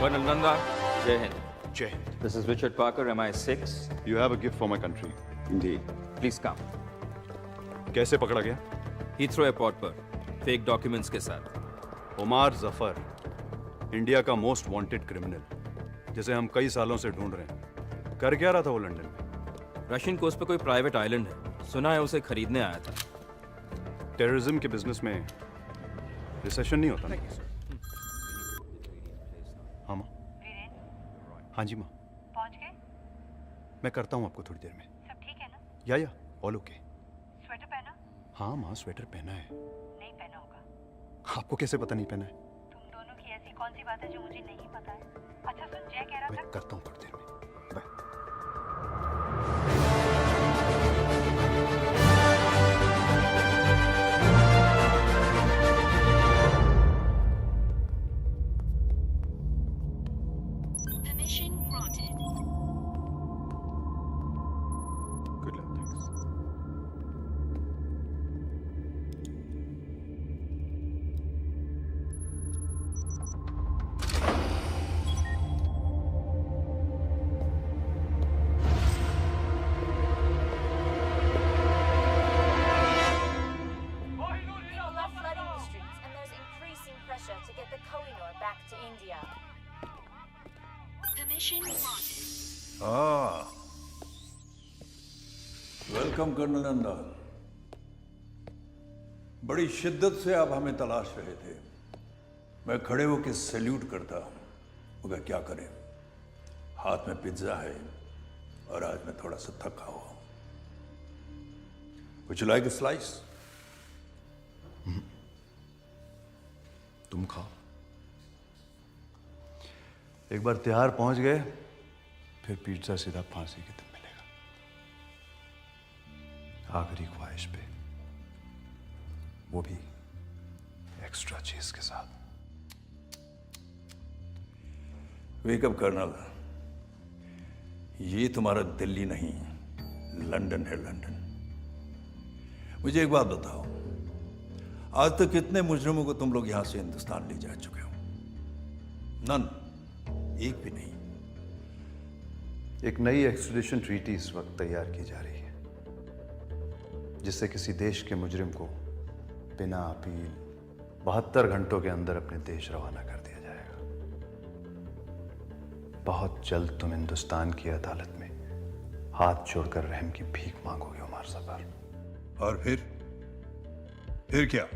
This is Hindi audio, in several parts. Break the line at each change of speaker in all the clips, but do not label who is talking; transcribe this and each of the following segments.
Colonel Nanda, Jai Hind.
Jai Hind.
This is Richard Parker, MI6.
You have a gift for my country.
Indeed. Please come.
कैसे पकड़ा गया?
Heathrow एयरपोर्ट पर फेक डॉक्यूमेंट्स के साथ।
उमार जफर, इंडिया का मोस्ट वांटेड क्रिमिनल, जिसे हम कई सालों से ढूंढ रहे हैं। कर क्या रहा था वो लंदन में?
रशियन कोस्ट पे कोई प्राइवेट आइलैंड है, सुना है उसे खरीदने आया था।
टेररिज्म के बिजनेस में रिसेशन नहीं होता ना? हाँ माँ। हाँ जी माँ।
पहुंच गए?
मैं करता हूँ आपको थोड़ी देर में।
सब ठीक है ना?
या ऑल ओके।
स्वेटर पहना?
हाँ माँ, स्वेटर पहना है।
नहीं पहना होगा।
आपको कैसे पता नहीं पहना है?
तुम दोनों की ऐसी कौन सी बात है जो मुझे नहीं पता है? अच्छा सुन, जय कह रहा था।
मैं करता हूँ थोड़ी देर में। Bye.
Permission granted.
Good luck, thanks.
People are flooding the streets, and there's increasing pressure to get the Kohinoor back to India.
Permission granted.
Welcome colonel Nanda. बड़ी शिद्दत से आप हमें तलाश रहे थे। मैं खड़े होकर सैल्यूट करता मगर क्या करें, हाथ में पिज्जा है और आज मैं थोड़ा सा थका हुआ हूं। Would you like a slice?
तुम खाओ। एक बार तिहाड़ पहुंच गए, फिर पिज्जा सीधा फांसी के दिन मिलेगा। आखिरी ख्वाहिश पे, वो भी एक्स्ट्रा चीज के साथ।
वेकअप कर्नल, ये तुम्हारा दिल्ली नहीं, लंदन है, लंदन। मुझे एक बात बताओ, आज तक कितने मुजरिमों को तुम लोग यहां से हिंदुस्तान ले जा चुके हो? नन, एक भी नहीं।
एक नई एक्सट्रेडिशन ट्रीटी इस वक्त तैयार की जा रही है, जिससे किसी देश के मुजरिम को बिना अपील 72 घंटों के अंदर अपने देश रवाना कर दिया जाएगा। बहुत जल्द तुम हिंदुस्तान की अदालत में हाथ जोड़कर रहम की भीख मांगोगे उमर जफर।
और फिर क्या?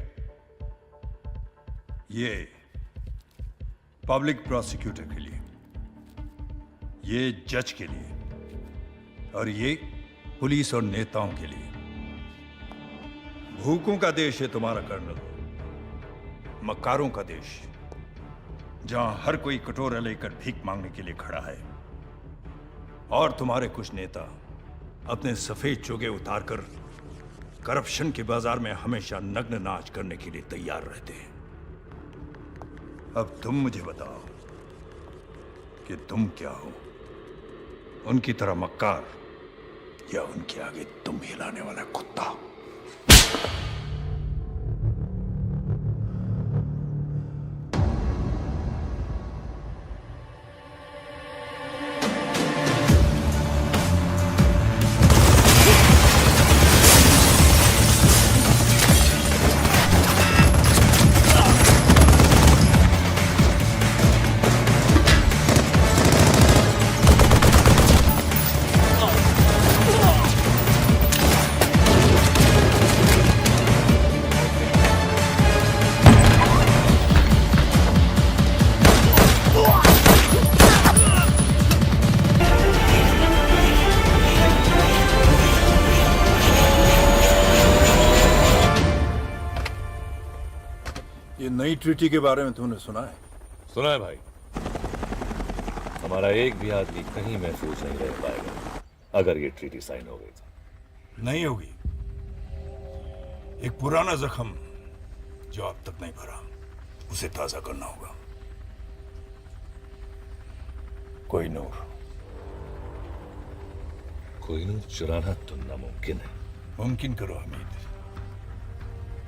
ये पब्लिक प्रोसिक्यूटर के लिए, ये जज के लिए और ये पुलिस और नेताओं के लिए। भूखों का देश है तुम्हारा कर्नल, मक्कारों का देश, जहां हर कोई कटोरा लेकर भीख मांगने के लिए खड़ा है। और तुम्हारे कुछ नेता अपने सफेद चोगे उतारकर करप्शन के बाजार में हमेशा नग्न नाच करने के लिए तैयार रहते हैं। अब तुम मुझे बताओ कि तुम क्या हो, उनकी तरह मक्कार या उनके आगे तुम हिलाने वाला कुत्ता? ये नई ट्रीटी के बारे में तुमने सुना है?
सुना है भाई। हमारा एक भी आदमी कहीं महफूज नहीं रह पाएगा अगर ये ट्रीटी साइन हो गई तो।
नहीं होगी। एक पुराना जख्म जो अब तक नहीं भरा, उसे ताजा करना होगा। कोहिनूर
चुराना तो नामुमकिन है।
मुमकिन करो हमीद।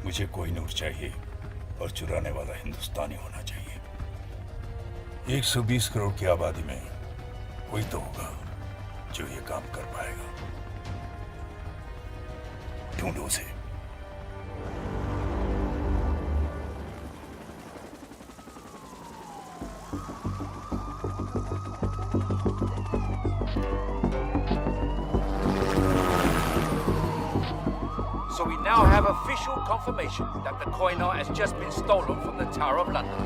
मुझे कोहिनूर चाहिए और चुराने वाला हिंदुस्तानी होना चाहिए। 120 करोड़ की आबादी में कोई तो होगा जो ये काम कर पाएगा। ढूंढो उसे।
So we now have official confirmation that the Koh-i-Noor has just been stolen from the Tower of London.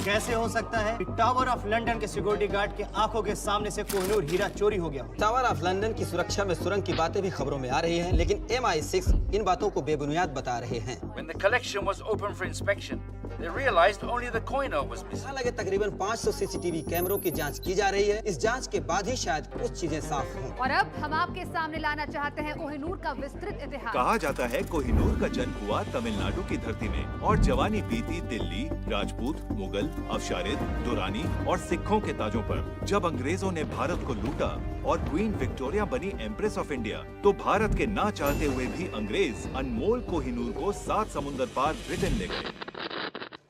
कैसे हो सकता है कि टावर ऑफ लंदन के सिक्योरिटी गार्ड के आंखों के सामने से कोहिनूर हीरा चोरी हो गया हो?
टावर ऑफ लंदन की सुरक्षा में सुरंग की बातें भी खबरों में आ रही हैं, लेकिन MI6 इन बातों को बेबुनियाद बता रहे हैं।
When the collection was opened for inspection, they realized only the Koh-i-Noor was missing.
हालांकि तकरीबन 500 CCTV कैमरों की जांच की जा रही है। इस जांच के बाद ही शायद कुछ चीजें साफ हों।
और अब हम आपके सामने लाना चाहते हैं कोहिनूर का विस्तृत इतिहास।
कहा जाता है कोहिनूर का जन्म हुआ तमिलनाडु की धरती में और जवानी बीती दिल्ली, राजपूत, मुगल, अफशारिद, दुरानी और सिखों के ताजों पर। जब अंग्रेजों ने भारत को लूटा और क्वीन विक्टोरिया बनी एम्प्रेस ऑफ इंडिया, तो भारत के ना चाहते हुए भी अंग्रेज अनमोल कोहिनूर को 7 समुंदर पार ब्रिटेन ले गए।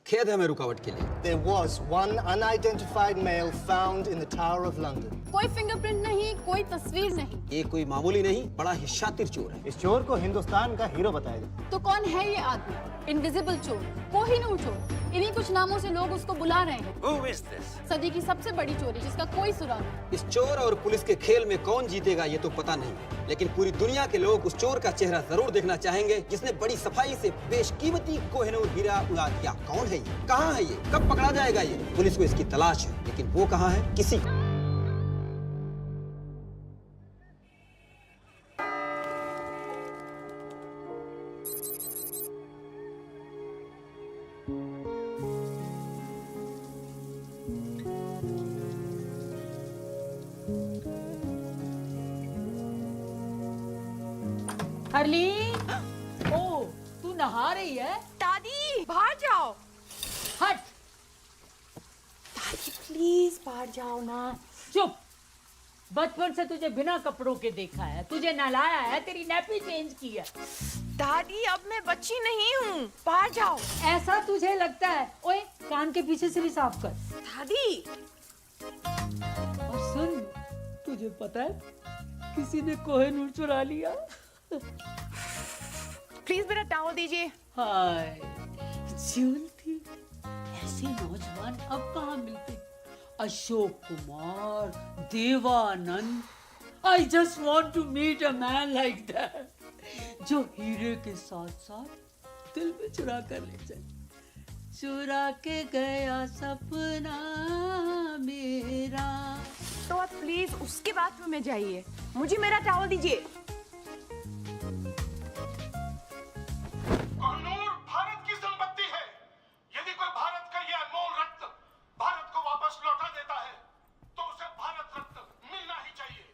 खेद है हमें रुकावट के लिए।
There was one unidentified male found in the Tower of London.
कोई फिंगरप्रिंट नहीं, कोई तस्वीर नहीं।
ये कोई मामूली नहीं, बड़ा ही शातिर चोर है।
इस चोर को हिंदुस्तान का हीरो बताया गया।
तो कौन है ये आदमी? इनविजिबल चोर, कोहिनूर चोर। इन्हीं कुछ नामों से लोग उसको बुला रहे हैं।
Who is this?
सदी की सबसे बड़ी चोरी जिसका कोई सुराग नहीं।
इस चोर और पुलिस के खेल में कौन जीतेगा ये तो पता नहीं, लेकिन पूरी दुनिया के लोग उस चोर का चेहरा जरूर देखना चाहेंगे जिसने बड़ी सफाई से बेशकीमती कोहिनूर हीरा उड़ा दिया। कौन है ये? कहाँ है ये? कब पकड़ा जाएगा ये? पुलिस को इसकी तलाश है, लेकिन वो कहाँ है? किसी
हरलीन, ओ तू नहा रही है?
दादी बाहर जाओ।
हट।
दादी प्लीज बाहर जाओ ना।
चुप। बचपन से तुझे बिना कपड़ों के देखा है, तुझे नहलाया है, तेरी नैपी चेंज की है।
दादी अब मैं बच्ची नहीं हूँ, बाहर जाओ।
ऐसा तुझे लगता है? ओए कान के पीछे से भी साफ कर।
दादी।
और सुन, तुझे पता है किसी ने कोहिनूर चुरा लिया।
प्लीज मेरा टॉवल दीजिए।
हाय जीवन थी, ऐसे नौजवान अब कहाँ मिलते? Ashok Kumar, Devanand. I just want to meet a man like that, जो हीरे के साथ साथ दिल में चुरा कर ले जाए। चुरा के गया सपना मेरा।
तो आप प्लीज उसके बाथरूम में जाइए, मुझे मेरा टॉवल दीजिए।
कोहिनूर भारत की संपत्ति है। यदि कोई भारत का यह अनमोल रत्न भारत को वापस लौटा देता है, तो उसे भारत रत्न मिलना ही चाहिए।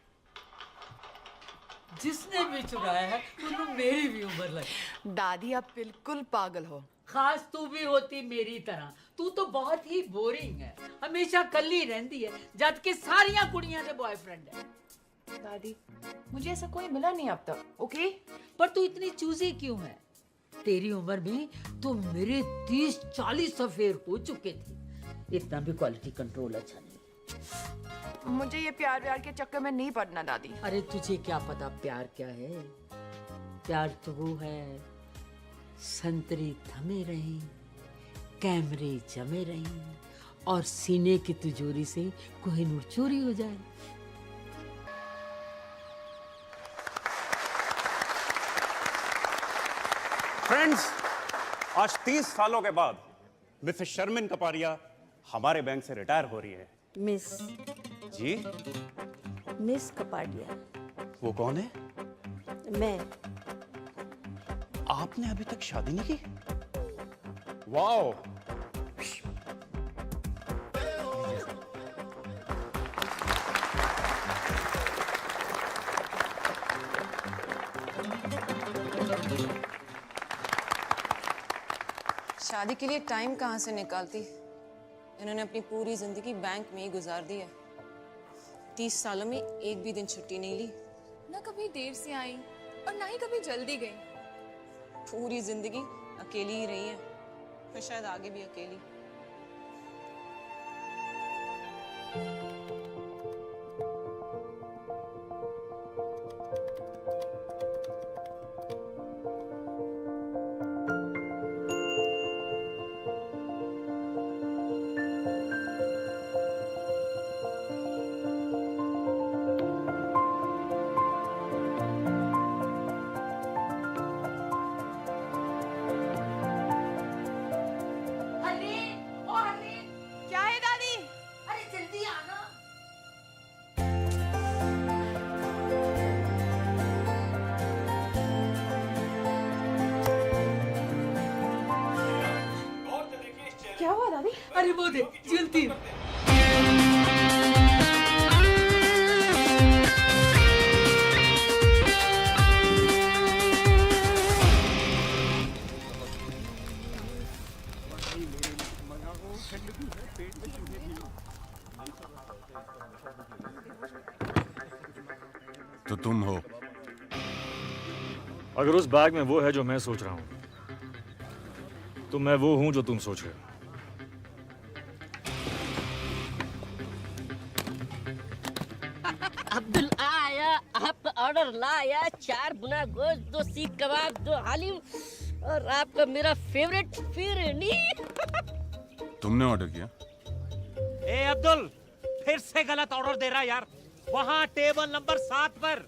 जिसने भी चुराया है उन्हें मेरी भी उम्र लगी।
दादी आप बिल्कुल पागल हो।
खास तू भी होती मेरी तरह। तू तो बहुत ही बोरिंग है, हमेशा कल्ली रहती है, जबकि सारियां कुड़ियां से बॉयफ्रेंड है।
दादी मुझे ऐसा कोई मिला नहीं अब तक, ओके?
पर तू इतनी चूजी क्यों है? तेरी उम्र में तो मेरे 30-40 अफेयर हो चुके थे। इतना भी क्वालिटी कंट्रोल अच्छा नहीं।
मुझे ये प्यार के चक्कर में नहीं पड़ना दादी।
अरे तुझे क्या पता प्यार क्या है? प्यार तो वो है, संतरी थमे रहे, कैमरे जमे रहे और सीने की तिजोरी से कोहिनूर चोरी हो जाए।
फ्रेंड्स, आज 30 सालों के बाद मिसेस शर्मिन कपारिया हमारे बैंक से रिटायर हो रही है।
मिस
जी?
मिस कपाडिया।
वो कौन है?
मैं।
आपने अभी तक शादी नहीं की? वाओ!
शादी के लिए टाइम कहाँ से निकालती? इन्होंने अपनी पूरी जिंदगी बैंक में ही गुजार दी है। 30 सालों में एक भी दिन छुट्टी नहीं ली।
ना कभी देर से आई और ना ही कभी जल्दी गई।
पूरी जिंदगी अकेली ही रही है, और शायद आगे भी अकेली।
क्या है दादी?
अरे जल्दी आना।
क्या हुआ दादी?
अरे वो दे जल्दी।
तो तुम हो?
अगर उस बैग में वो है जो मैं सोच रहा हूं, तो मैं वो हूं जो तुम सोच रहे हो।
अब्दुल आया, आपका ऑर्डर लाया। 4 गुना गोश्त, 2 सीख कबाब, 2 हालिम और आपका मेरा फेवरेट फिरनी।
तुमने ऑर्डर किया?
ए अब्दुल, फिर से गलत ऑर्डर दे रहा यार। वहाँ टेबल नंबर 7 पर।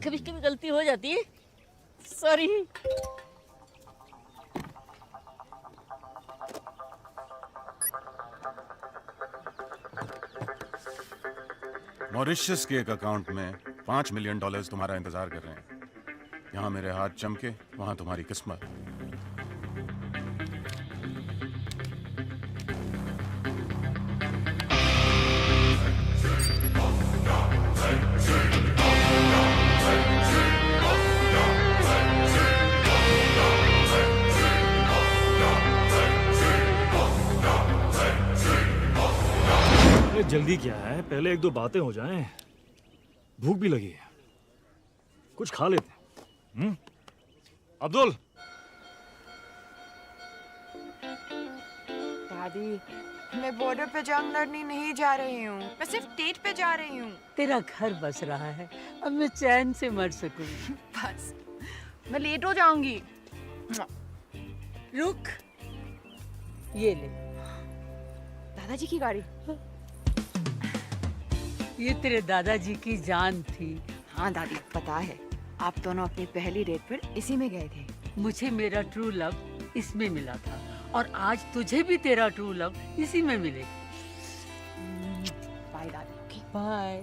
कभी कभी गलती हो जाती है, सॉरी।
मॉरिशस के एक अकाउंट में $5 मिलियन तुम्हारा इंतजार कर रहे हैं। यहाँ मेरे हाथ चमके, वहाँ तुम्हारी किस्मत।
जल्दी क्या है, पहले 1-2 बातें हो जाएं। भूख भी लगी है, कुछ खा लेते हैं। अब्दुल।
दादी, मैं बॉर्डर पे जंग लड़ने नहीं जा रही हूँ, मैं सिर्फ डेट पे जा रही हूँ।
तेरा घर बस रहा है, अब मैं चैन से मर सकूं।
बस, मैं लेट हो जाऊंगी।
रुक, ये ले।
दादाजी की गाड़ी।
ये तेरे दादाजी की जान थी।
हाँ दादी, पता है। आप दोनों अपनी पहली डेट पर इसी में गए थे।
मुझे मेरा ट्रू लव इसमें मिला था और आज तुझे भी तेरा ट्रू लव इसी में मिलेगा।
बाय दादी।
बाय।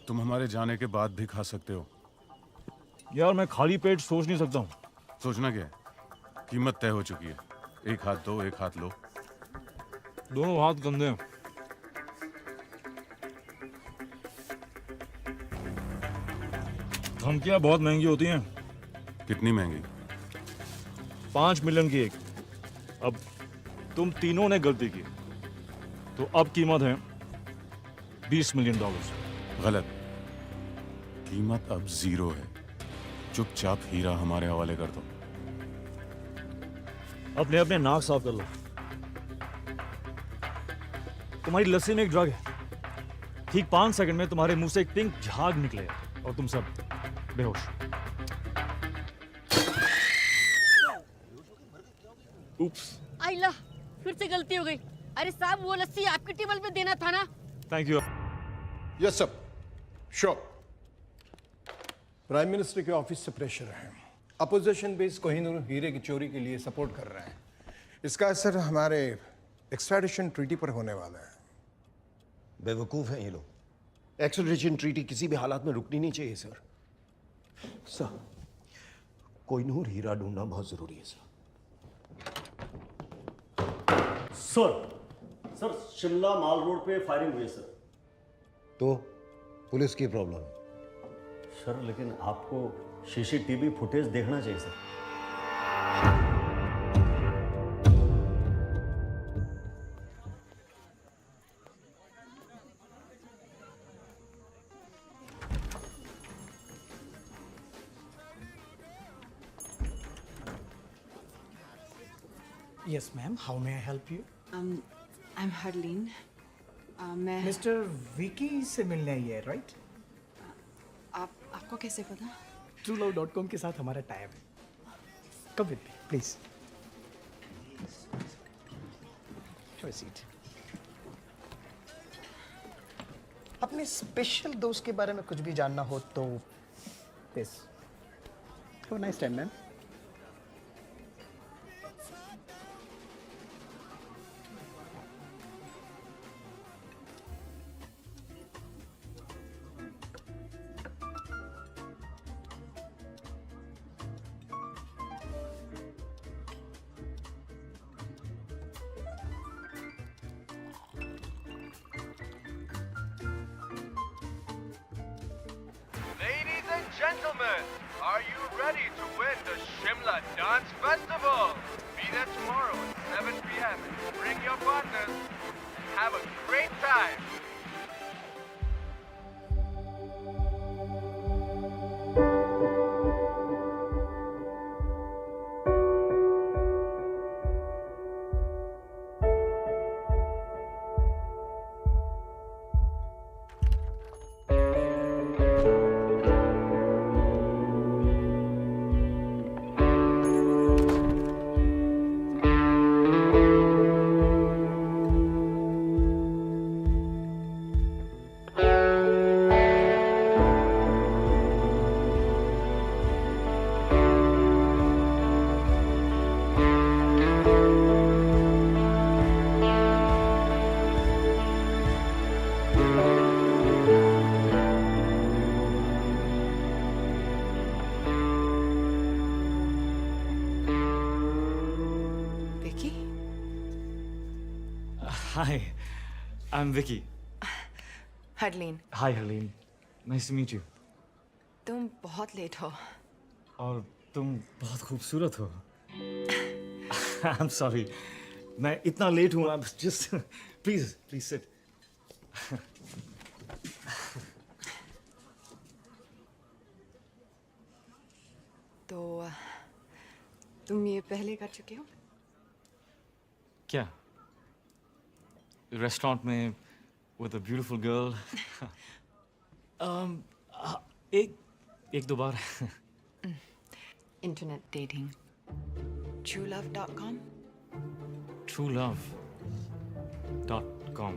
तुम हमारे जाने के बाद भी खा सकते हो।
यार मैं खाली पेट सोच नहीं सकता हूँ।
सोचना क्या है? कीमत तय हो चुकी है। एक हाथ दो, एक हाथ लो।
दोनों हाथ गंदे हैं। धमकियां बहुत महंगी होती हैं।
कितनी महंगी?
5 मिलियन की एक। अब तुम तीनों ने गलती की, तो अब कीमत है $20 मिलियन।
गलत। कीमत अब 0 है। चुपचाप हीरा हमारे हवाले कर दो।
अपने अपने नाक साफ कर लो। तुम्हारी लस्सी में एक ड्रग है। ठीक 5 सेकंड में तुम्हारे मुंह से एक पिंक झाग निकले और तुम सब बेहोश। उप्स।
आइला, फिर से गलती हो गई। अरे साहब, वो लस्सी आपकी टेबल पे देना था ना।
Thank you.
Yes sir, sure. Prime minister के ऑफिस से प्रेशर है। अपोजिशन बेस कोहिनूर हीरे की चोरी के लिए सपोर्ट कर रहे हैं। इसका असर हमारे एक्सट्रैडिशन ट्रीटी पर होने वाला है।
बेवकूफ़ हैं ये लोग। एक्सट्रैडिशन ट्रीटी किसी भी हालात में रुकनी नहीं चाहिए सर। सर, कोहिनूर हीरा ढूंढना बहुत ज़रूरी है सर।
सर, शिमला माल रोड पे फायरिंग हुई है सर।
तो पुलिस की प्रॉब्लम है
सर, लेकिन आपको सीसीटीवी फुटेज देखना चाहिए sir.
Yes, ma'am. How may I help you?
I'm Harleen. मैं
Mr. Vicky से मिलने आई है, right?
आपको कैसे पता?
TrueLove.com के साथ हमारा टाइप है. Come with me, please. Have a seat. अपने स्पेशल दोस्त के बारे में कुछ भी जानना हो तो this. Have a nice time, ma'am.
Ladies and gentlemen, are you ready to win the Shimla Dance Festival? Be there tomorrow at 7 p.m. Bring your partners and have a great time.
Hi, I'm Vicky.
Harleen,
Hi, Helene. Nice to meet you.
तुम बहुत लेट हो.
और तुम बहुत खूबसूरत हो. I'm sorry. मैं इतना लेट हूँ. I'm just please sit.
तो तुम ये पहले कर चुके हो?
क्या? रेस्टोरेंट में with a beautiful girl. एक दो बार.
Internet dating. TrueLove.com.
TrueLove.com.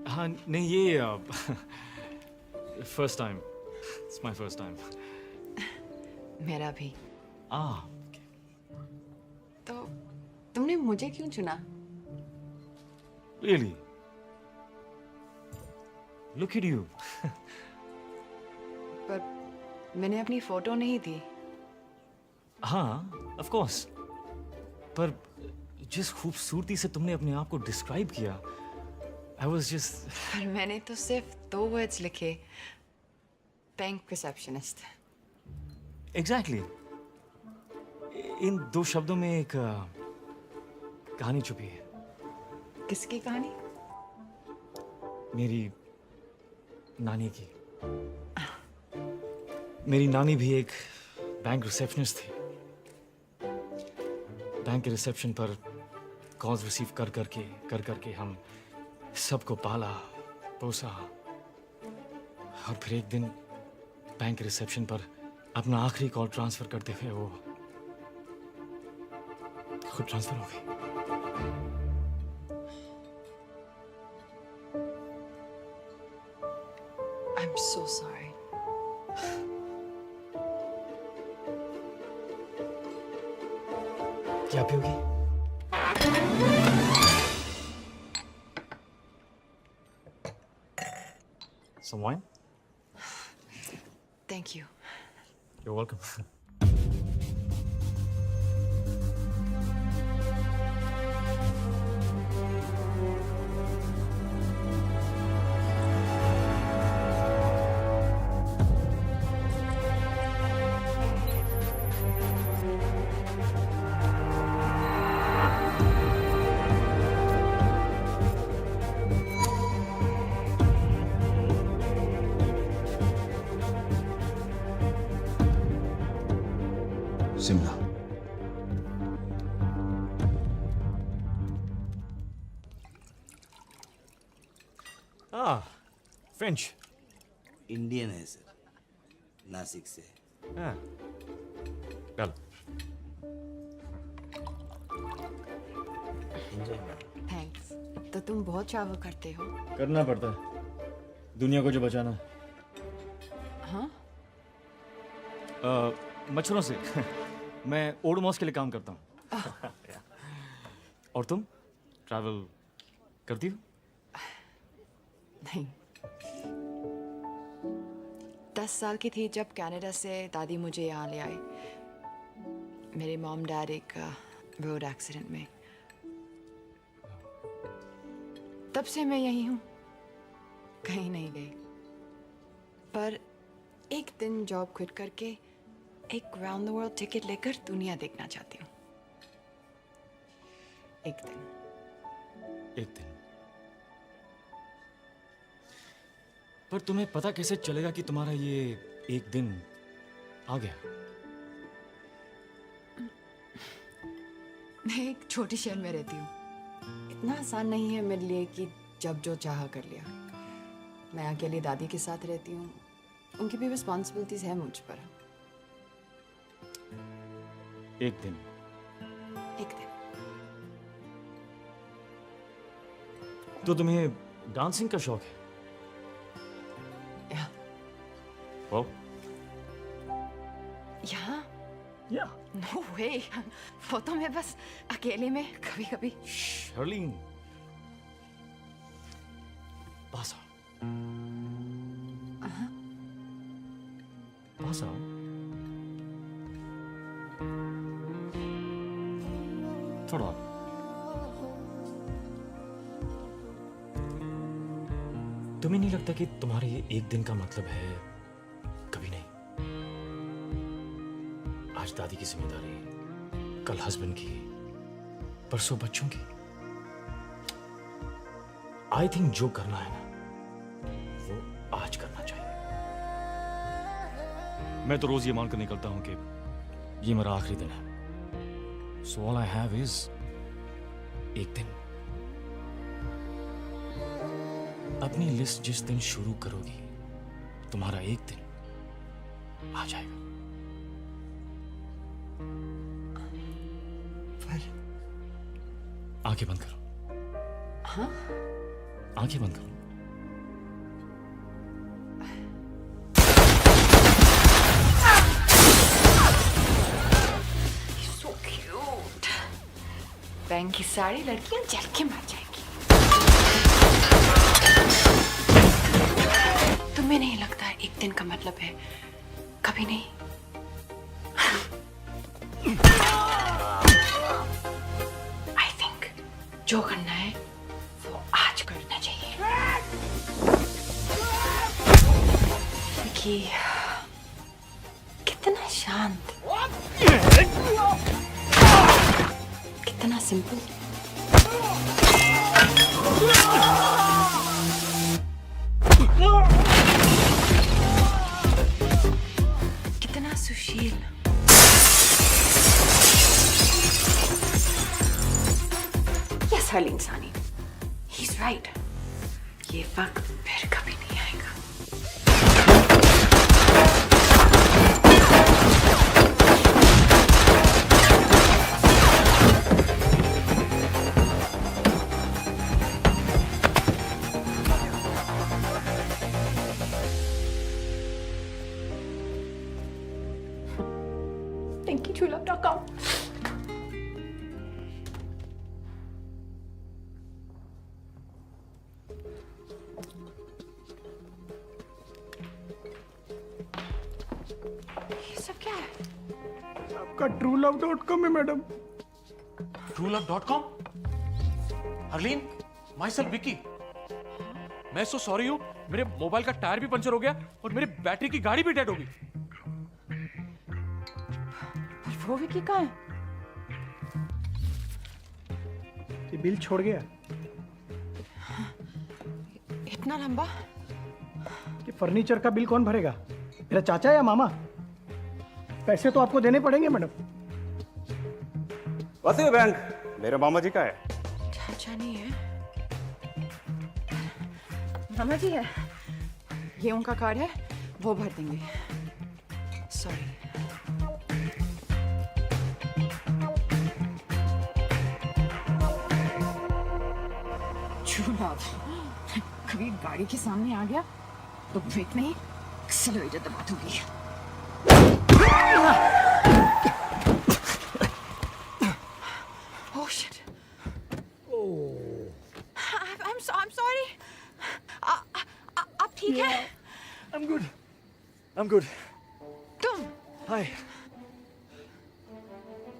हाँ नहीं ये first time. It's my first time.
मेरा भी. तो तुमने मुझे क्यों चुना?
Really? Look at you.
पर मैंने अपनी फोटो नहीं दी.
हाँ, of course. पर जिस खूबसूरती से तुमने अपने आप को डिस्क्राइब किया, I was just.
पर मैंने तो सिर्फ 2 वर्ड्स लिखे. Bank receptionist.
Exactly. इन 2 शब्दों में एक कहानी छुपी है.
किसकी कहानी?
मेरी नानी की. मेरी नानी भी एक बैंक रिसेप्शनिस्ट थी. बैंक के रिसेप्शन पर कॉल्स रिसीव कर करके हम सबको पाला पोसा. और फिर एक दिन बैंक के रिसेप्शन पर अपना आखिरी कॉल ट्रांसफर करते हुए वो खुद ट्रांसफर हो गई.
I'm so sorry.
क्या पियोगी? Some wine?
Thank you.
You're welcome. French.
Indian है सर, नासिक से।
हाँ, चल।
थैंक्स। तो तुम बहुत ट्रैवल करते हो?
करना पड़ता है दुनिया को जो बचाना है।
हाँ?
मच्छरों से। मैं ओडोमॉस के लिए काम करता हूँ। और तुम ट्रैवल करती हो?
नहीं। 10 साल की थी जब कनाडा से दादी मुझे यहाँ ले आई। मेरे मॉम डैड एक रोड एक्सीडेंट में। तब से मैं यही हूँ, कहीं नहीं गई। पर एक दिन जॉब क्विट करके एक राउंड द वर्ल्ड टिकट लेकर दुनिया देखना चाहती हूँ। एक दिन।
पर तुम्हें पता कैसे चलेगा कि तुम्हारा ये एक दिन आ गया?
मैं एक छोटे शहर में रहती हूँ। इतना आसान नहीं है मेरे लिए कि जब जो चाहा कर लिया। मैं अकेली दादी के साथ रहती हूँ, उनकी भी रिस्पॉन्सिबिलिटीज है मुझ पर।
एक दिन। तो तुम्हें डांसिंग का शौक है? वाह।
यहाँ?
या।
नो वे। वो तो मैं बस अकेले में कभी कभी।
शर्लिन, पास आओ। पास आओ। थोड़ा। तुम्हें नहीं लगता कि तुम्हारे ये एक दिन का मतलब है कभी नहीं? आज दादी की जिम्मेदारी, कल हस्बैंड की, परसों बच्चों की। आई थिंक जो करना है ना वो आज करना चाहिए। मैं तो रोज ये मानकर निकलता हूं कि ये मेरा आखिरी दिन है। So all I have is एक दिन। अपनी लिस्ट जिस दिन शुरू करोगी तुम्हारा एक दिन आ जाएगा। आंखें बंद करो।
हाँ?
आंखें बंद करो।
So cute. बैंक की सारी लड़कियां जल के मर जाएंगी। तुम्हें नहीं लगता एक दिन का मतलब है कभी नहीं? आई थिंक जो करना है वो आज करना चाहिए। विकी, कितना शांत, कितना सिंपल। कितना सुशील। यस हर्लिन सानी, ही इज राइट। ये वक्त फिर कभी नहीं आएगा। TinkyTrueLove.com। ये सब क्या है?
आपका TrueLove.com है madam.
TrueLove.com? Harleen, my self Vicky. मैं सो सॉरी हूँ, मेरे मोबाइल का टायर भी पंचर हो गया और मेरी बैटरी की गाड़ी भी डेड हो गई।
वो विकी कहाँ है?
ये बिल छोड़ गया।
इतना लंबा?
कि फर्नीचर का बिल कौन भरेगा? मेरा चाचा या मामा? पैसे तो आपको देने पड़ेंगे मैडम।
वैसे बैंक मेरे मामा जी का है।
चाचा नहीं है। मामा जी है, ये उनका कार्ड है, वो भर देंगे। सॉरी। कभी गाड़ी के सामने आ गया तो ब्रेक नहीं, एक्सेलरेटर दबा दूंगी। Oh shit. I'm sorry. आप ठीक हैं?
I'm good.
तुम?
Hi.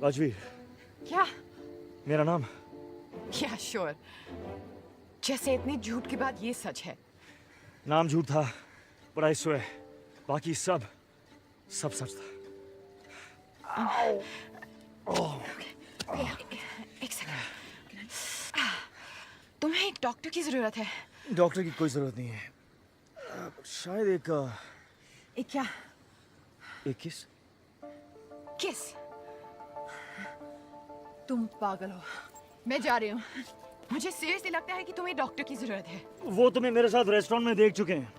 राजवीर,
क्या?
मेरा नाम?
क्या श्योर? जैसे इतने झूठ के बाद ये सच है।
नाम झूठ था, पर आई स्वेयर, बाकी सब सच था।
एक सेकंड। तुम्हें एक डॉक्टर की जरूरत है।
डॉक्टर की कोई जरूरत नहीं है। शायद एक
क्या?
एक किस?
किस? तुम पागल हो। मैं जा रही हूँ। मुझे सीरियसली लगता है कि तुम्हें डॉक्टर की जरूरत है।
वो तुम्हें मेरे साथ रेस्टोरेंट में देख चुके हैं।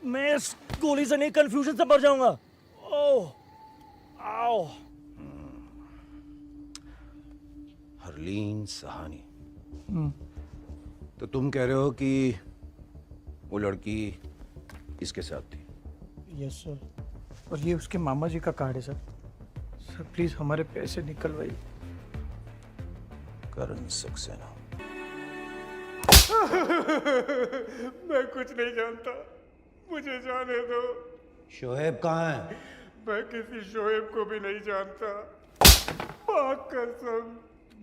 मैं इस गोली से नहीं, कंफ्यूजन से मर जाऊंगा। ओह, आओ।
हरलीन सहानी। तो तुम कह रहे हो कि वो लड़की इसके साथ थी?
यस सर, और ये उसके मामा जी का कार्ड है सर। सर प्लीज हमारे पैसे निकलवाइए।
करण सक्सेना।
मैं कुछ नहीं जानता, मुझे जाने दो।
शोएब कहाँ है?
मैं किसी शोएब को भी नहीं जानता। पाक कसम,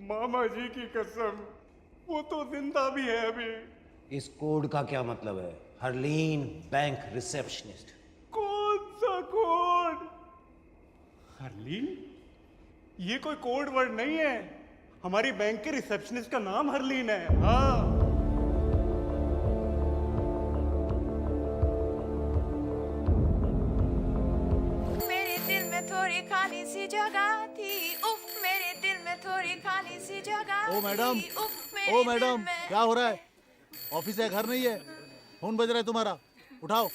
मामा जी की कसम, वो तो जिंदा भी है अभी।
इस कोड का क्या मतलब है? Harleen bank receptionist.
कौन सा कोड? हरलीन? ये कोई कोड वर्ड नहीं है। हमारी बैंक के रिसेप्शनिस्ट का नाम हरलीन है। हाँ।
मेरे दिल में थोड़ी खाली सी जगह थी, उफ मेरे दिल में थोड़ी खाली सी जगह
ओ मैडम,
थी, उफ मेरे
ओ
दिल
मैडम,
में।
क्या हो रहा है? ऑफिस है, घर नहीं है? फोन बज रहा है तुम्हारा, उठाओ।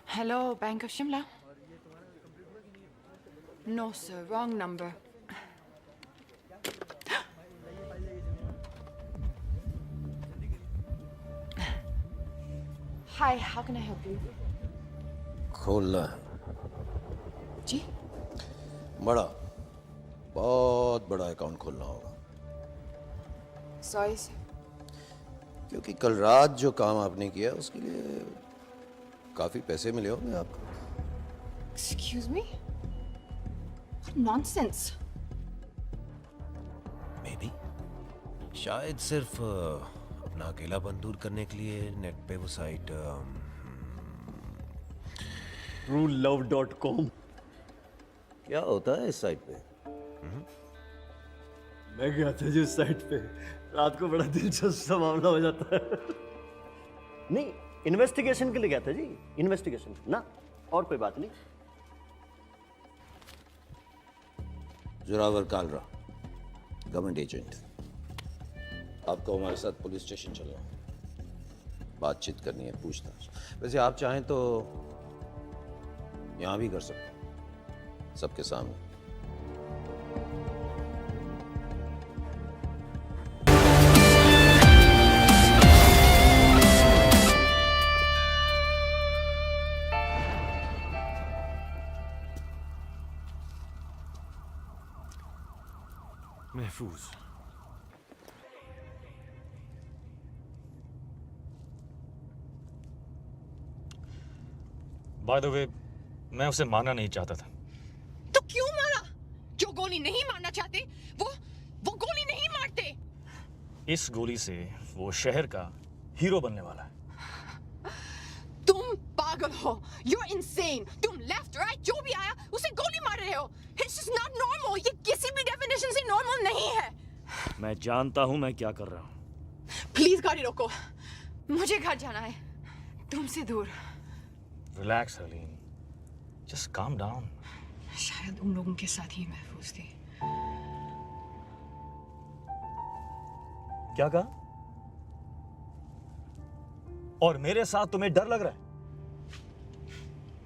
Hello, bank of Shimla? No sir, wrong number. Hi, how can I help you?
खोलना है।
जी?
बहुत बड़ा अकाउंट खोलना होगा।
Sorry sir.
क्योंकि कल रात जो काम आपने किया उसके लिए काफी पैसे मिले होंगे आपको।
Excuse me? What nonsense!
Maybe. शायद सिर्फ अपना अकेलापन दूर करने के लिए नेट पे वो साइट
truelove.com।
क्या होता है इस साइट पे?
मैं गया था जी उस साइट पे, रात को बड़ा दिलचस्प सा मामला हो जाता है। नहीं, इन्वेस्टिगेशन के लिए गया था जी, इन्वेस्टिगेशन ना, और कोई बात नहीं।
Zorawar Kalra, government agent. आपको हमारे साथ पुलिस स्टेशन चलना है, बातचीत करनी है, पूछताछ। वैसे आप चाहें तो यहां भी कर सकते हैं, सबके सामने।
महफूज। बाय द वे, मैं उसे मारना नहीं चाहता था।
तो क्यों मारा? जो गोली नहीं मारना चाहते वो गोली नहीं मारते।
इस गोली से वो शहर का हीरो बनने वाला है।
तुम पागल हो। You're insane. तुम लेफ्ट राइट जो भी आया उसे गोली मार रहे हो। It's just not normal. ये किसी भी डेफिनेशन से नॉर्मल नहीं है।
मैं जानता हूं मैं क्या कर रहा हूं।
प्लीज गाड़ी रोको, मुझे घर जाना है, तुमसे दूर।
Relax Harleen, just calm down.
शायद उन लोगों के साथ ही महफूज थी।
क्या कहा? और मेरे साथ तुम्हें डर लग रहा है?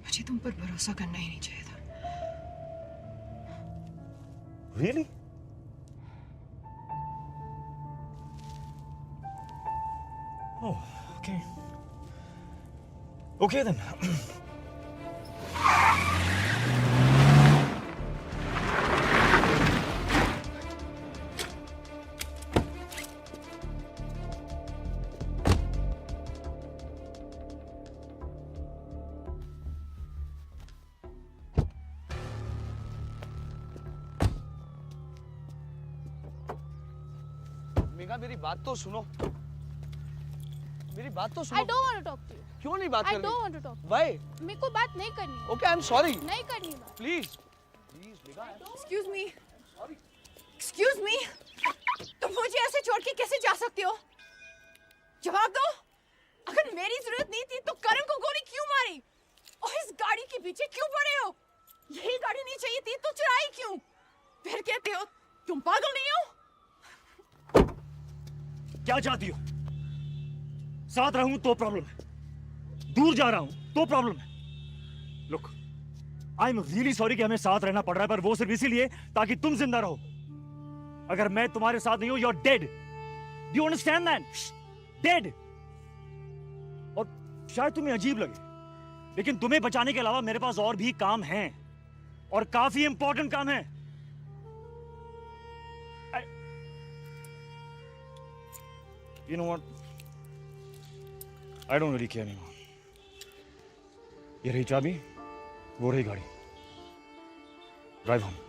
मुझे तुम पर भरोसा करना ही नहीं चाहिए था।
Really? Oh, okay. Okay then.
Megha मेरी बात तो सुनो, मेरी बात तो सुनो।
I don't want to talk to you.
क्यों नहीं बात करनी?
I don't want to talk.
Why?
मेरे को बात नहीं करनी है।
Okay, I'm sorry.
नहीं करनी बात।
Please, please Megha.
Excuse me. Excuse me. तुम मुझे ऐसे छोड़ के कैसे जा सकते हो? जवाब दो। अगर मेरी जरूरत नहीं थी तो करण को गोली क्यों मारी? और इस गाड़ी के पीछे क्यों पड़े हो? यही गाड़ी नहीं चाहिए थी तो चुराई क्यों? फिर कहते हो तुम पागल नहीं हो?
क्या चाहती हो? साथ रहूं तो प्रॉब्लम है, दूर जा रहा हूं तो प्रॉब्लम है। Look, I am really sorry कि हमें साथ रहना पड़ रहा है, पर वो सिर्फ इसीलिए ताकि तुम जिंदा रहो। अगर मैं तुम्हारे साथ नहीं हूं, you are dead. Do you understand that? Dead. और शायद तुम्हें अजीब लगे, लेकिन तुम्हें बचाने के अलावा मेरे पास और भी काम हैं, और काफी इंपॉर्टेंट काम है। You know what? I don't really care anymore. ये रही चाबी, वो रही गाड़ी। Drive home.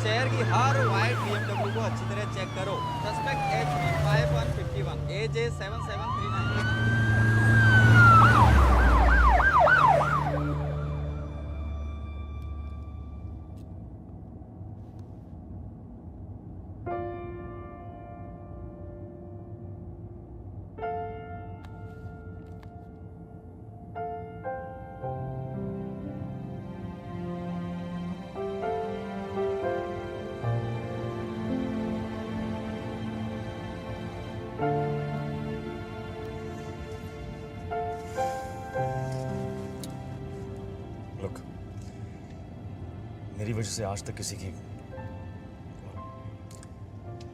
शहर की हर वाइट BMW को अच्छी तरह चेक करो। Suspect HP5151 AJ7739।
मेरी वजह से आज तक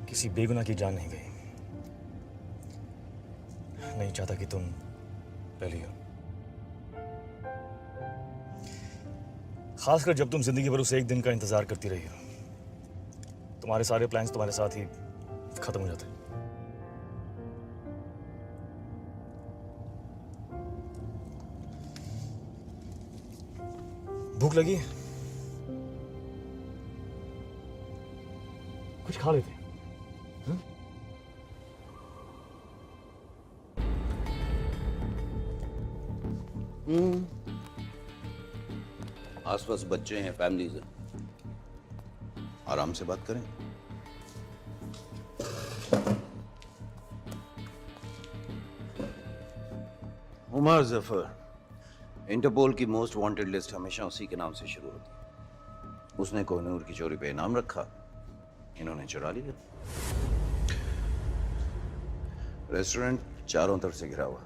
किसी बेगुनाह की जान नहीं गई। नहीं चाहता कि तुम पहली हो, खासकर जब तुम जिंदगी भर उस एक दिन का इंतजार करती रही हो। तुम्हारे सारे प्लान्स तुम्हारे साथ ही खत्म हो जाते। भूख लगी है? कुछ खा लेते हैं।
आसपास बच्चे हैं, फैमिलीज हैं, आराम से बात करें। उमर जफर, इंटरपोल की मोस्ट वांटेड लिस्ट हमेशा उसी के नाम से शुरू होती है। उसने कोहिनूर की चोरी पे इनाम रखा, इन्होंने चुरा लिया। रेस्टोरेंट चारों तरफ से घिरा हुआ,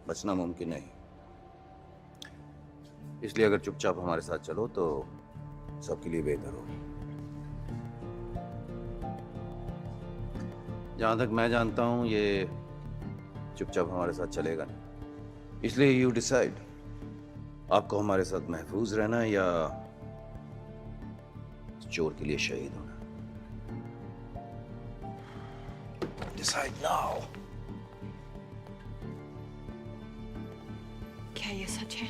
बचना मुमकिन नहीं। इसलिए अगर चुपचाप हमारे साथ चलो तो सबके लिए बेहतर होगा। जहां तक मैं जानता हूं ये चुपचाप हमारे साथ चलेगा नहीं। इसलिए यू डिसाइड, आपको हमारे साथ महफूज रहना है या चोर के लिए शहीद होना। Decide now.
क्या ये सच है?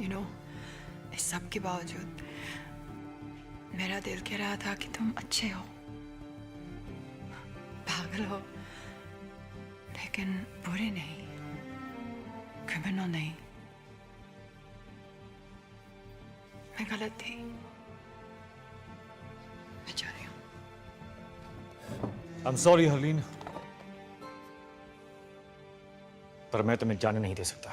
You know, इस सब के बावजूद मेरा दिल कह रहा था कि तुम अच्छे हो, पागल हो, लेकिन बुरे नहीं, क्रिमिनल नहीं। मैं गलत थी। मैं जा रही हूँ।
I'm sorry हरलीन, पर मैं तुम्हें जाने नहीं दे सकता।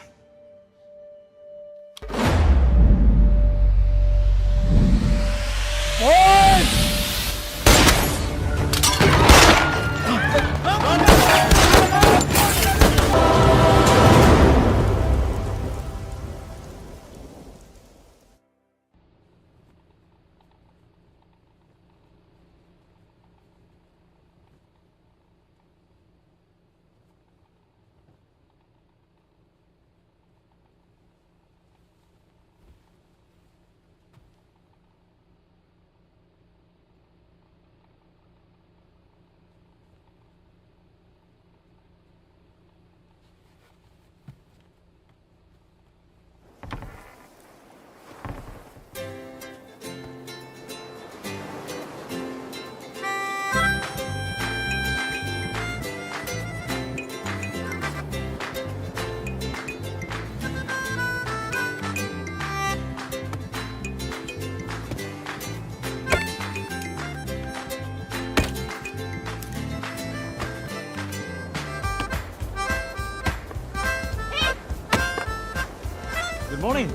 मॉर्निंग।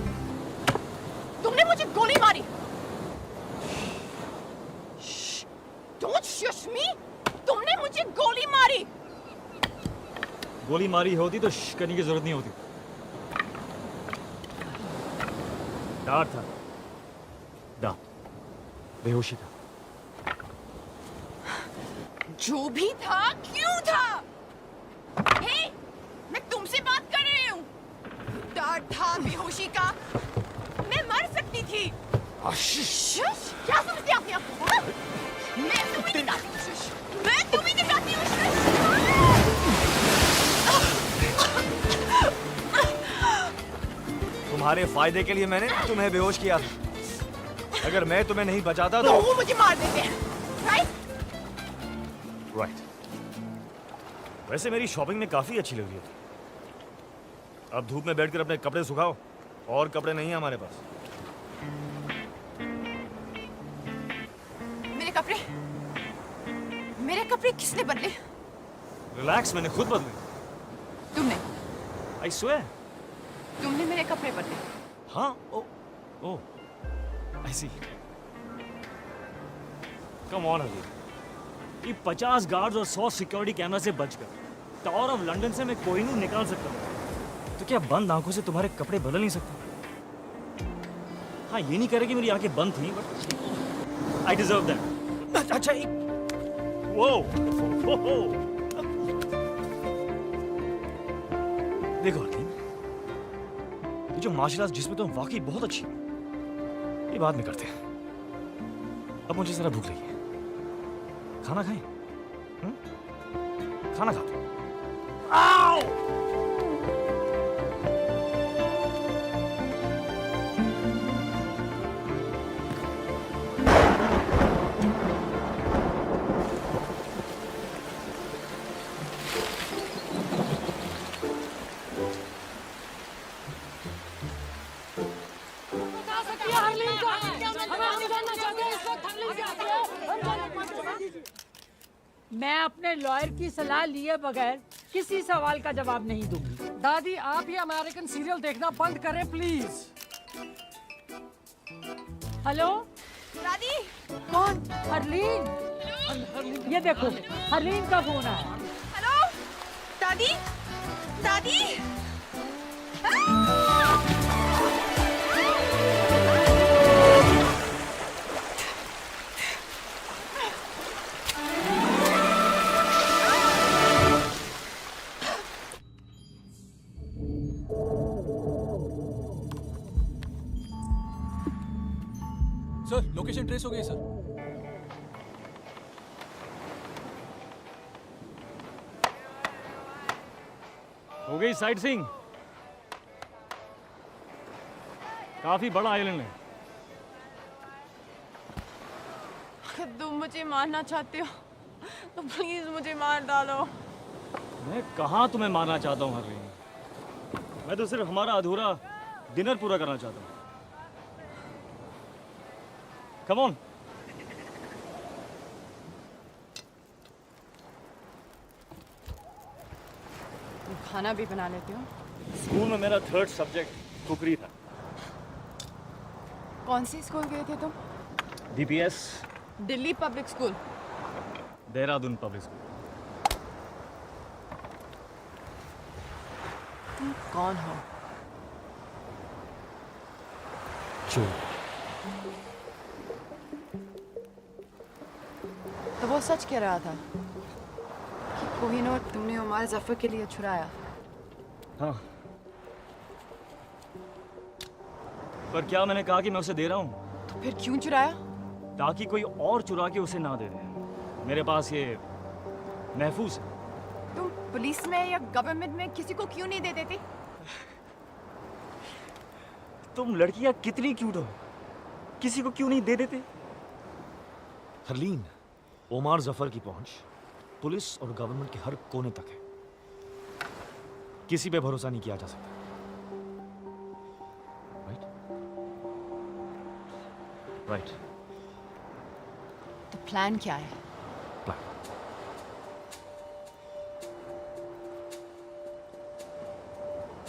तुमने मुझे गोली मारी। Don't shush me! तुमने मुझे गोली मारी।
गोली मारी होती तो श्श करने की जरूरत नहीं होती। डर था, डर, बेहोशी था।
जो भी था, क्यों था? हे, मैं तुमसे बात कर रही हूँ। डर था बेहोशी का। मैं मर सकती थी। शुश, क्या समझते अपने आप को? हाँ? मैं तुम्हें दिखाती हूँ शुश। मैं तुम्हें दिखाती हूँ शुश।
तुम्हारे फायदे के लिए मैंने तुम्हें बेहोश किया था। अगर मैं तुम्हें नहीं बचाता तो
वो मुझे मार देते हैं, राइट?
वैसे मेरी शॉपिंग में काफी अच्छी लग रही है। अब धूप में बैठकर अपने कपड़े सुखाओ। और कपड़े नहीं है हमारे पास।
मेरे कपड़े किसने बदले?
रिलैक्स, मैंने खुद बदले।
तुमने?
I swear.
तुमने मेरे कपड़े बदले?
हाँ, ओ, आई सी। कम ऑन हरलीन, ये 50 गार्ड्स और 100 सिक्योरिटी कैमरा से बचकर टावर ऑफ लंदन से मैं कोहिनूर निकाल सकता हूँ, तो क्या बंद आंखों से तुम्हारे कपड़े बदल नहीं सकता? हाँ, ये नहीं कह रहे कि मेरी आंखें बंद थी, बट आई डिजर्व दैट। अच्छा, वो देखो हरलीन, ये जो मार्शल आर्ट्स जिसमें तुम वाकई बहुत अच्छी हो, ये बाद में करते हैं। अब मुझे जरा भूख लगी है, खाना खाएं? खाना खाते हैं। आओ!
मैं अपने लॉयर की सलाह लिए बगैर किसी सवाल का जवाब नहीं दूंगी।
दादी, आप ये अमेरिकन सीरियल देखना बंद करें प्लीज।
हेलो
दादी।
कौन? हरलीन। ये देखो, हरलीन का फोन है।
हेलो दादी। दादी।
सर लोकेशन ट्रेस हो गई सर।
हो गई साइट सीइंग। काफी बड़ा आइलैंड है।
अगर तुम मुझे मारना चाहते हो तो प्लीज मुझे मार डालो।
मैं कहाँ तुम्हें मारना चाहता हूँ हरलीन। मैं तो सिर्फ हमारा अधूरा डिनर पूरा करना चाहता हूँ। Come on.
तुम खाना भी बना लेते हो?
स्कूल में मेरा 3rd सब्जेक्ट कुकरी था।
कौन से स्कूल गए थे तुम?
DPS
Delhi public school.
Dehradun public school.
तुम कौन हो?
चोर।
तो वो सच कह रहा था कि कोहिनूर तुमने उमर जफर के लिए छुड़ाया।
हाँ, पर क्या मैंने कहा कि मैं उसे दे रहा हूँ?
तो फिर क्यों चुराया?
ताकि कोई और चुरा के उसे ना दे दे। मेरे पास ये महफूज है।
तुम पुलिस में या गवर्नमेंट में किसी को क्यों नहीं दे देते?
तुम लड़कियां कितनी क्यूट हो, किसी को क्यों नहीं दे देते?
हरलीन, ओमार जफर की पहुंच पुलिस और गवर्नमेंट के हर कोने तक है। किसी पे भरोसा नहीं किया जा सकता। राइट।
तो प्लान क्या है?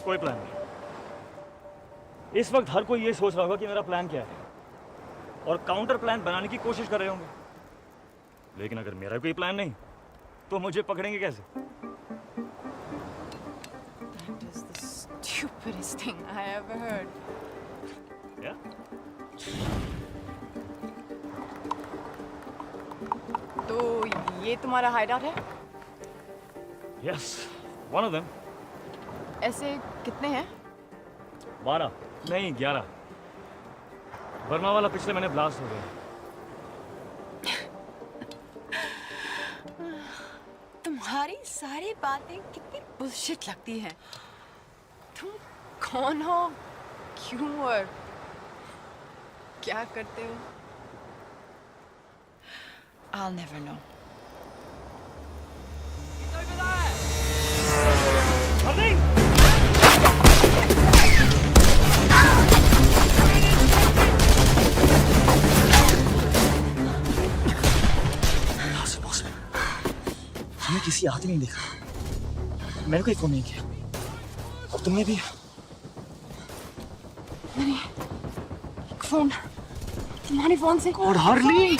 कोई प्लान नहीं। इस वक्त हर कोई ये सोच रहा होगा कि मेरा प्लान क्या है और काउंटर प्लान बनाने की कोशिश कर रहे होंगे। लेकिन अगर मेरा कोई प्लान नहीं तो मुझे पकड़ेंगे कैसे?
That is the stupidest thing I ever heard.
Yeah?
तो ये तुम्हारा हाइडआउट है?
Yes, one of them.
ऐसे कितने हैं?
12 नहीं 11। बर्मा वाला पिछले महीने ब्लास्ट हो गया।
तुम्हारी सारी बातें कितनी बुलशिट लगती हैं। तुम कौन हो, क्यों और क्या करते हो? I'll never know.
हमने किसी आदमी नहीं देखा। मैंने कोई फोन नहीं किया और तुमने भी?
मैंने फोन तुम्हारे फोन से।
और हार्ली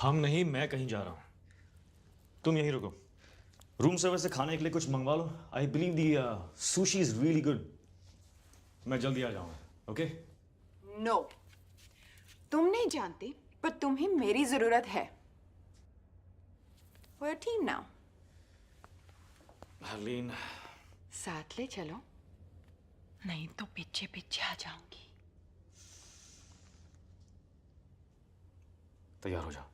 हम नहीं, मैं कहीं जा रहा हूं। तुम यहीं रुको। रूम सर्विस से खाने के लिए कुछ मंगवा लो। I believe the sushi is really good. मैं जल्दी आ जाऊंगा। ओके?
नो, तुम नहीं जानते पर तुम्हें मेरी जरूरत है। We're a team now.
Harleen,
साथ ले चलो, नहीं तो पीछे पीछे आ जाऊंगी।
तैयार हो जाओ।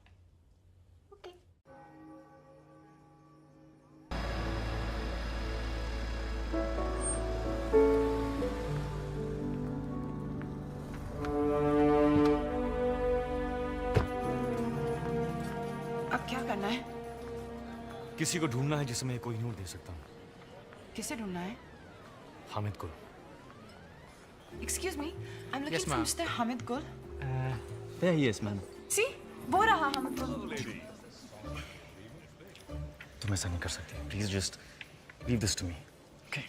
अब क्या करना है?
किसी को ढूंढना है जिसे मैं कोहिनूर दे सकता हूं।
किसे ढूंढना है?
हामिद को।
Excuse me, I'm looking
Yes,
for
ma'am.
Mr. Hamid Gul.
There he is, ma'am.
See, वो रहा Hamid Gul.
तुम ऐसा नहीं कर सकते। Please just leave this to me. Okay?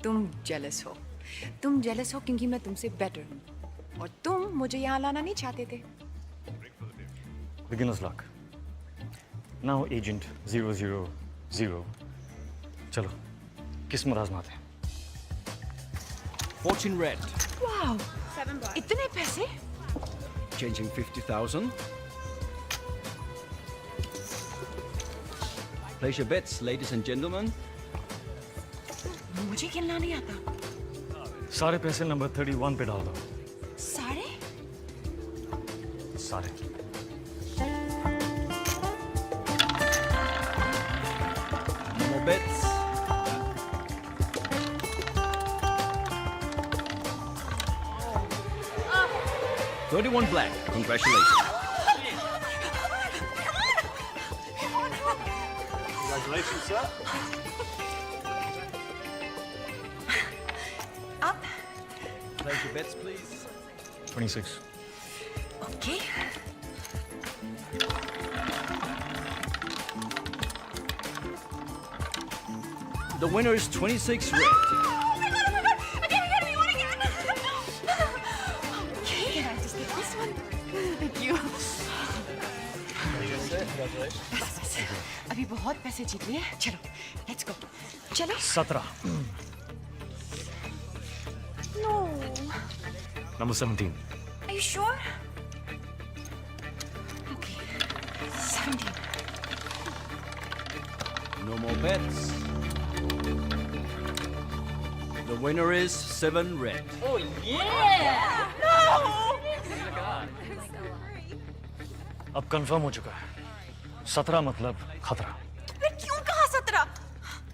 तुम jealous हो। तुम jealous हो क्योंकि मैं तुमसे better हूँ। और तुम मुझे यहाँ लाना नहीं चाहते थे।
Beginner's luck. Now Agent 000. चलो, किस्मत आजमाते हैं।
Fortune red.
Wow, इतने पैसे?
Changing 50,000. Place your bets, ladies and gentlemen.
मुझे खेलना नहीं आता।
सारे पैसे नंबर 31 पे डाल दो।
सारे?
सारे।
No more bets. $31 black. Congratulations.
Congratulations, sir.
Up.
Place your bets, please.
26.
Okay.
The winner is 26 red.
Okay, can I just get this one? Thank you. बस, अभी बहुत पैसे जीत लिए। चलो, let's go. चलो।
17.
No.
Number 17.
Are you sure? Okay. 17.
No more bets. The winner is 7 red.
Oh yeah!
अब कंफर्म हो चुका है। 17 मतलब खतरा।
मैं क्यों कहा 17?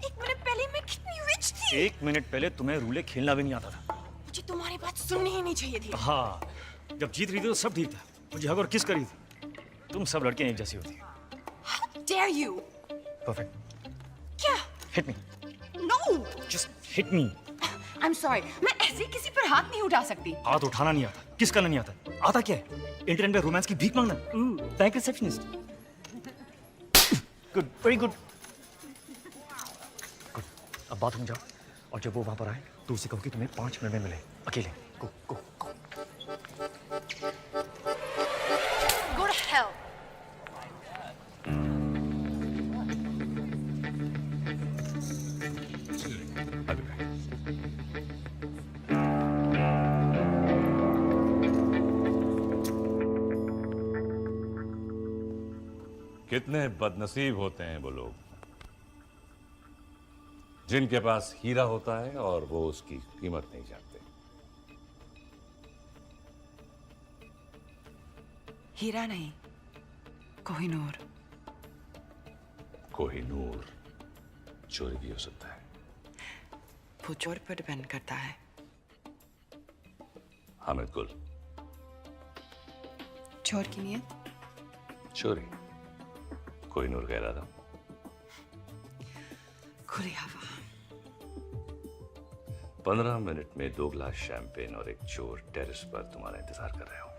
एक मिनट पहले मैं कितनी रिच थी।
1 मिनट पहले तुम्हें रूले खेलना भी नहीं आता था।
मुझे तुम्हारी बात सुननी ही नहीं चाहिए थी।
हाँ, जब जीत रही थी तो सब ठीक था। मुझे हग और किस करी थी। तुम सब लड़कियां एक जैसी होती।
How dare you?
Perfect.
क्या?
Hit me.
No.
Just hit me.
I'm sorry. मैं ऐसे किसी पर हाथ नहीं उठा सकती।
हाथ उठाना नहीं आता, किस करना नहीं आता। आता क्या है? इंटरनेट पे रोमांस की भीख मांगना। Bank receptionist. Good, very good. Good. अब बाथरूम जाओ और जब वो वहां पर आए तो उसे कहो कि तुम्हें 5 मिनट में मिले, अकेले। गो गो गो।
Go to hell.
कितने बदनसीब होते हैं वो लोग जिनके पास हीरा होता है और वो उसकी कीमत नहीं जानते।
हीरा नहीं, कोहिनूर।
कोहिनूर चोरी भी हो सकता है।
वो चोर पर डिपेंड करता है।
हामिद गुल।
चोर की नियत?
चोरी। कोहिनूर कह रहा था।
खुली हवा।
15 मिनट में 2 गिलास शैंपेन और एक चोर टेरेस पर तुम्हारा इंतजार कर रहे हो।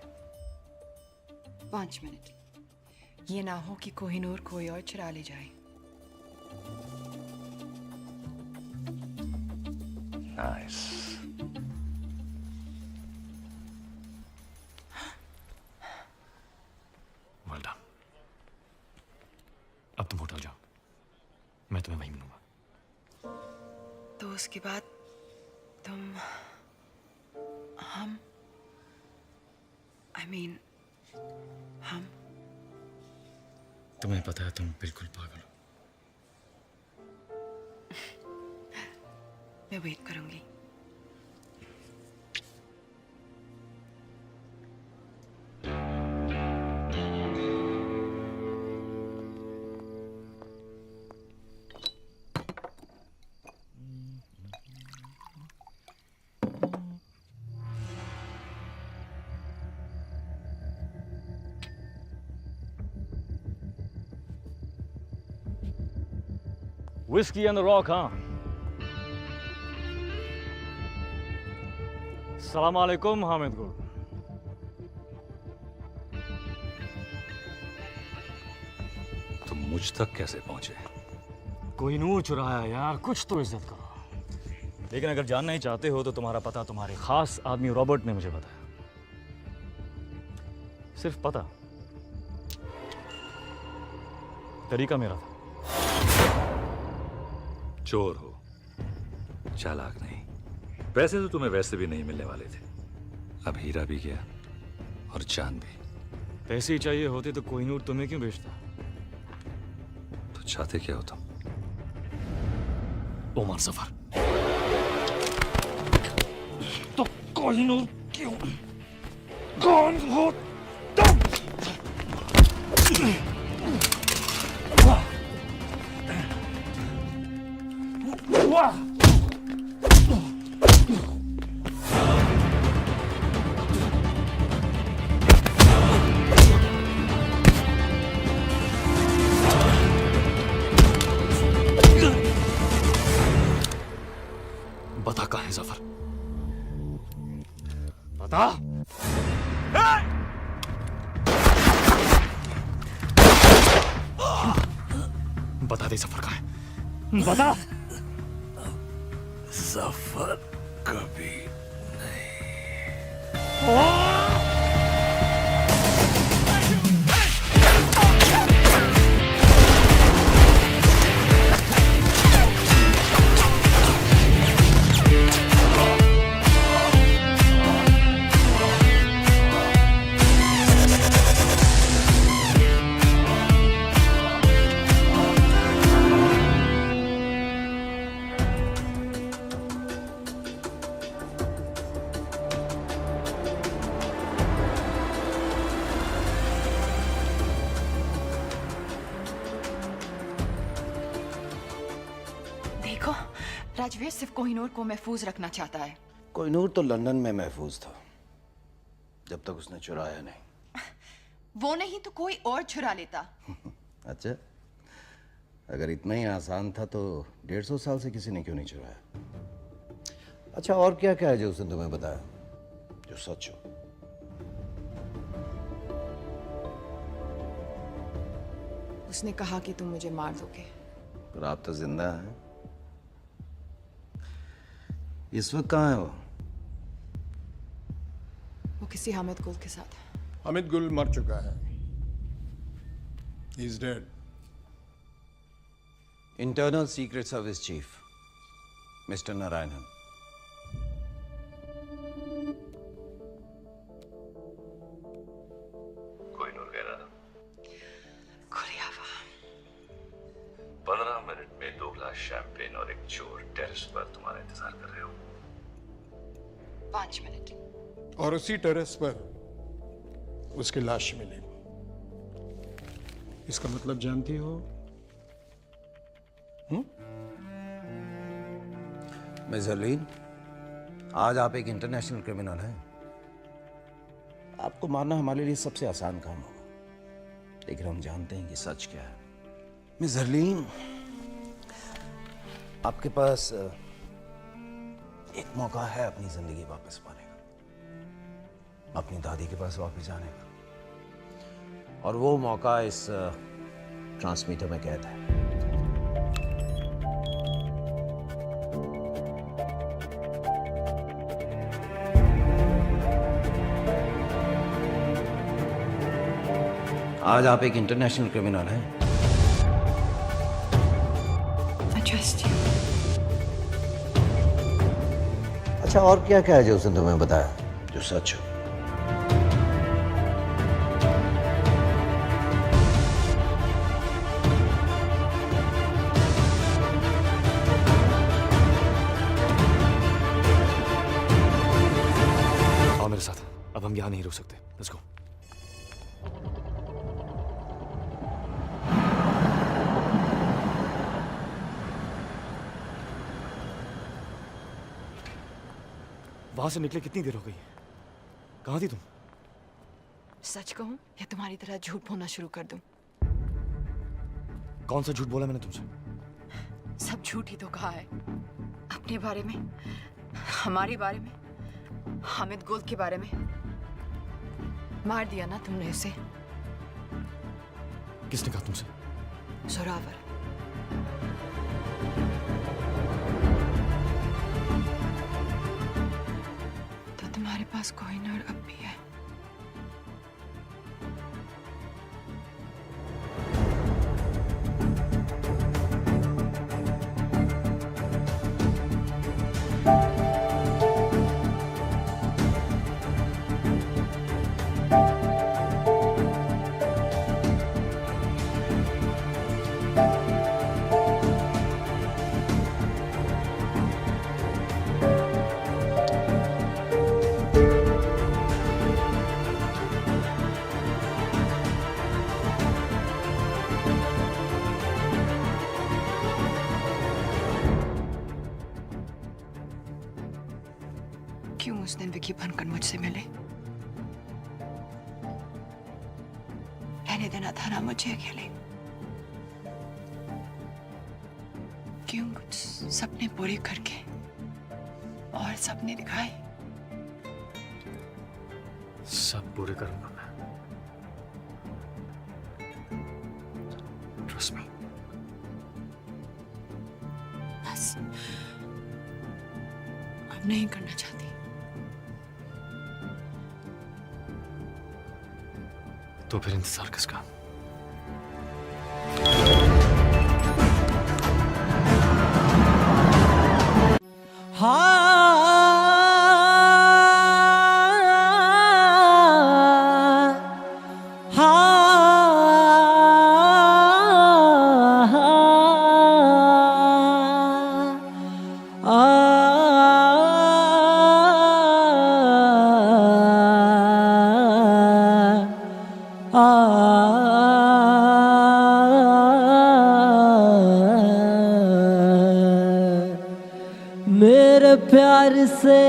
5 मिनट। ये ना हो कि कोहिनूर कोई और चुरा ले जाए।
नाइस।
Well done. अब तुम होटल जाओ, मैं तुम्हें वहीं मिलूंगा।
तो उसके बाद तुम हम हम
तुम्हें पता है तुम बिल्कुल पागल हो।
मैं वेट करूंगी।
Whiskey on the rock, huh? सलाम अलैकुम हामिद गुल।
तुम मुझ तक कैसे पहुंचे?
कोहिनूर चुराया यार, कुछ तो इज्जत करो। लेकिन अगर जानना ही चाहते हो तो तुम्हारा पता तुम्हारे खास आदमी रॉबर्ट ने मुझे बताया। सिर्फ पता, तरीका मेरा था।
चोर हो, चालाक नहीं। पैसे तो तुम्हें वैसे भी नहीं मिलने वाले थे, अब हीरा भी गया और चांद भी।
पैसे ही चाहिए होते तो कोहिनूर तुम्हें क्यों बेचता?
तो चाहते क्या हो तुम?
ओमर सफर। तो कोहिनूर क्यों? कौन हो तुम? वाह! बता कहाँ है जफर? बता। बता दे जफर कहाँ है? बता।
जफर कभी
देखो, राजवीर सिर्फ कोहिनूर को महफूज रखना चाहता है।
कोहिनूर तो लंदन में महफूज था जब तक उसने चुराया नहीं।
वो नहीं तो कोई और चुरा लेता।
अच्छा, अगर इतना ही आसान था तो 150 साल से किसी ने क्यों नहीं चुराया? अच्छा, और क्या क्या है जो उसने तुम्हें बताया जो सच हो?
उसने कहा कि तुम मुझे मार दोगे।
पर आप तो जिंदा हैं। इस वक्त कहाँ है वो?
वो किसी हामिद गुल के साथ है।
हामिद गुल मर चुका है। He is dead.
Internal secret service chief mister Narayanan.
Kohinoor कह रहा 15 मिनट में 2 गिलास शैंपेन और एक चोर टेरेस पर तुम्हारा इंतजार कर रहे हो।
5 मिनट।
और उसी टेरेस पर उसकी लाश मिली। इसका मतलब जानती हो?
मिस हरलीन, आज आप एक इंटरनेशनल क्रिमिनल हैं। आपको मारना हमारे लिए सबसे आसान काम होगा, लेकिन हम जानते हैं कि सच क्या है। मिस हरलीन, आपके पास एक मौका है अपनी जिंदगी वापस पाने का, अपनी दादी के पास वापस जाने का, और वो मौका इस ट्रांसमीटर में कैद है। आज आप एक इंटरनेशनल क्रिमिनल हैं।
I trust you.
अच्छा, और क्या क्या है जो उसने तुम्हें बताया जो सच हो?
आओ मेरे साथ, अब हम यहाँ नहीं रुक सकते। Let's go. वहां से निकले कितनी देर हो गई? कहाँ थी तुम?
सच कहूं या तुम्हारी तरह झूठ बोलना शुरू कर दूं?
कौन सा झूठ बोला मैंने तुमसे?
सब झूठ ही तो कहा है। अपने बारे में, हमारे बारे में, हामिद गोल्ड के बारे में। मार दिया ना तुमने उसे।
किसने कहा तुमसे?
जोरावर। तो तुम्हारे पास कोहिनूर अब भी है। क्यों उस दिन विकी बनकर मुझसे मिले? रहने देना था ना मुझे अकेले। क्यों कुछ सपने पूरे करके और सपने दिखाए?
सब पूरे करूंगा मैं। Trust me.
बस अब नहीं करना चाहती।
तो फिर इंतजार किसका?
मेरे प्यार से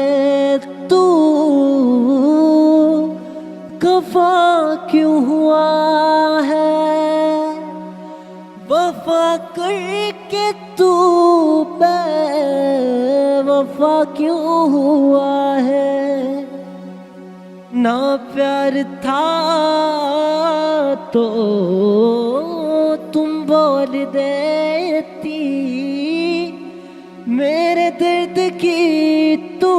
तू खफा क्यों हुआ है? वफा करके तू बेवफा क्यों हुआ है? ना प्यार था तो तुम बोल देती, मेरे दर्द की तू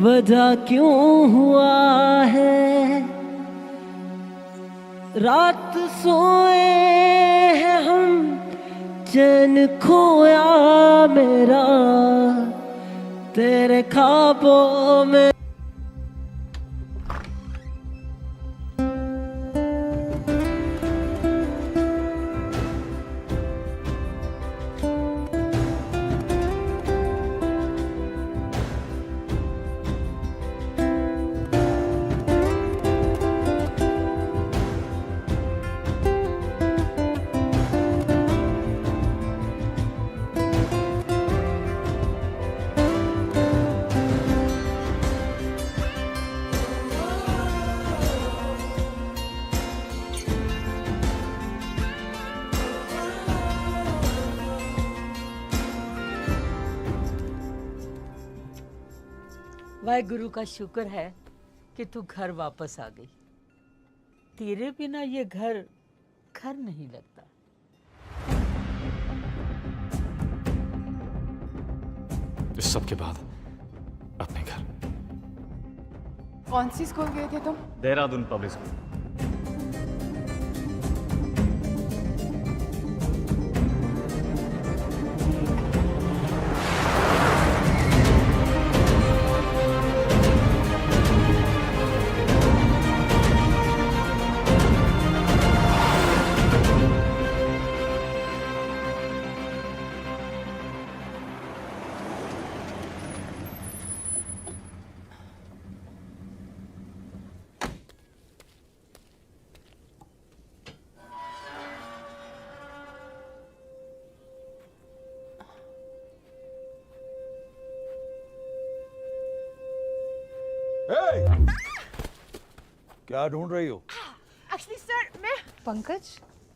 वजह क्यों हुआ है? रात सोए हैं हम, चैन खोया मेरा तेरे ख्वाबों में।
वाहेगुरु का शुक्र है कि तू घर वापस आ गई। तेरे बिना ये घर घर नहीं लगता।
इस सब के बाद अपने घर।
कौन सी स्कूल गए थे तुम?
Dehradun public school.
क्या ढूंढ रही हो?
एक्चुअली सर मैं
पंकज,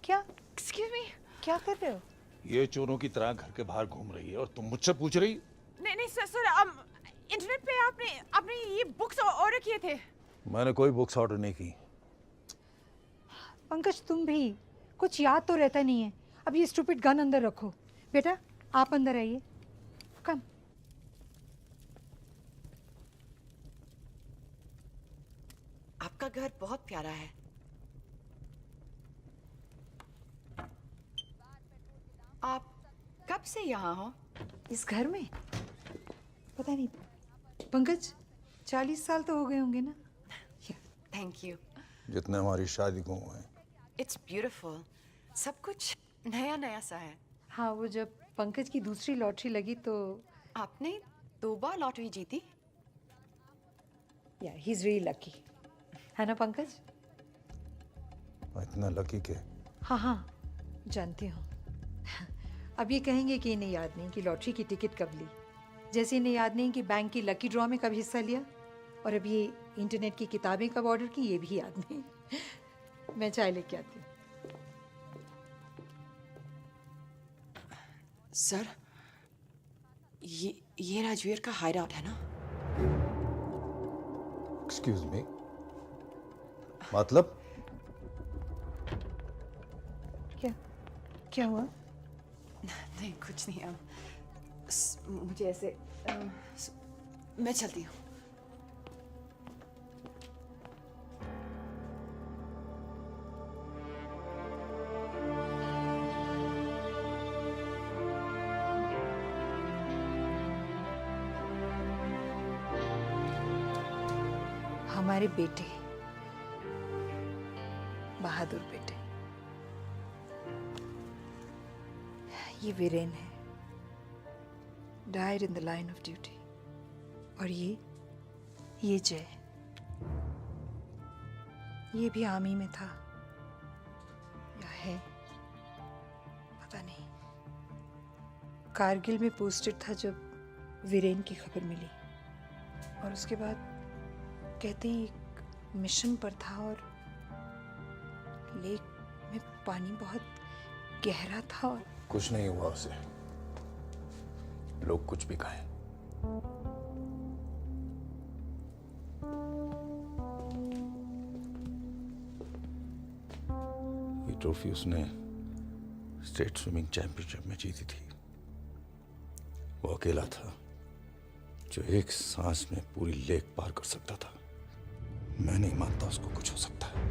क्या?
Excuse me.
क्या कर रहे हो?
ये चोरों की तरह घर के बाहर घूम रही है और तुम मुझसे पूछ रही?
नहीं नहीं सर इंटरनेट पे आपने ये बुक्स ऑर्डर किए थे।
मैंने कोई बुक्स ऑर्डर नहीं की।
पंकज तुम भी कुछ याद तो रहता नहीं है। अब ये स्टूपिड गन अंदर रखो। बेटा आप अंदर आइए। कम।
आपका घर बहुत प्यारा है। आप कब से यहाँ हो?
इस घर में पता नहीं पंकज 40 साल तो हो गए होंगे ना।
Thank you.
जितने हमारी शादी को हुए।
It's beautiful. सब कुछ नया नया सा है।
हाँ वो जब पंकज की दूसरी लॉटरी लगी तो
आपने 2 बार लॉटरी जीती।
या ही इज रियली लकी है ना पंकज?
इतना लकी के?
हाँ हाँ जानती हूँ। अब ये कहेंगे कि इन्हें याद नहीं कि लॉटरी की टिकट कब ली, जैसे इन्हें याद नहीं कि बैंक की लकी ड्रॉ में कब हिस्सा लिया, और अब ये इंटरनेट की किताबें कब ऑर्डर की ये भी याद नहीं। मैं चाय लेके आती हूँ।
सर ये राजवीर का हाइड आउट है ना?
एक्सक्यूज मी, मतलब?
क्या हुआ?
नहीं कुछ नहीं। मुझे ऐसे मैं चलती हूँ।
हमारे बेटे, बहादुर बेटे, ये वीरेन है, died in the line of duty. और ये जय, ये भी आर्मी में था या है पता नहीं। कारगिल में पोस्टेड था जब वीरेन की खबर मिली, और उसके बाद कहते हैं एक मिशन पर था और लेक में पानी बहुत गहरा था और
कुछ नहीं हुआ उसे, लोग कुछ भी कहें। ये ट्रॉफी उसने स्टेट स्विमिंग चैंपियनशिप में जीती थी। वो अकेला था जो एक सांस में पूरी लेक पार कर सकता था। मैं नहीं मानता उसको कुछ हो सकता है।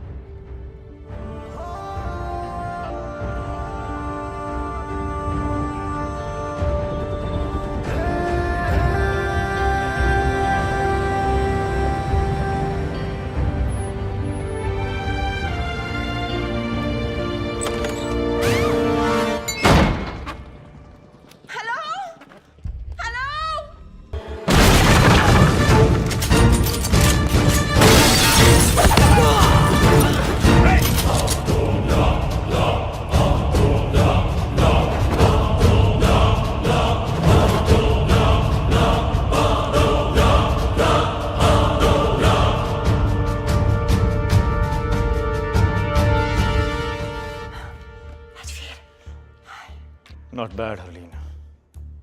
नॉट बैड हरलीन,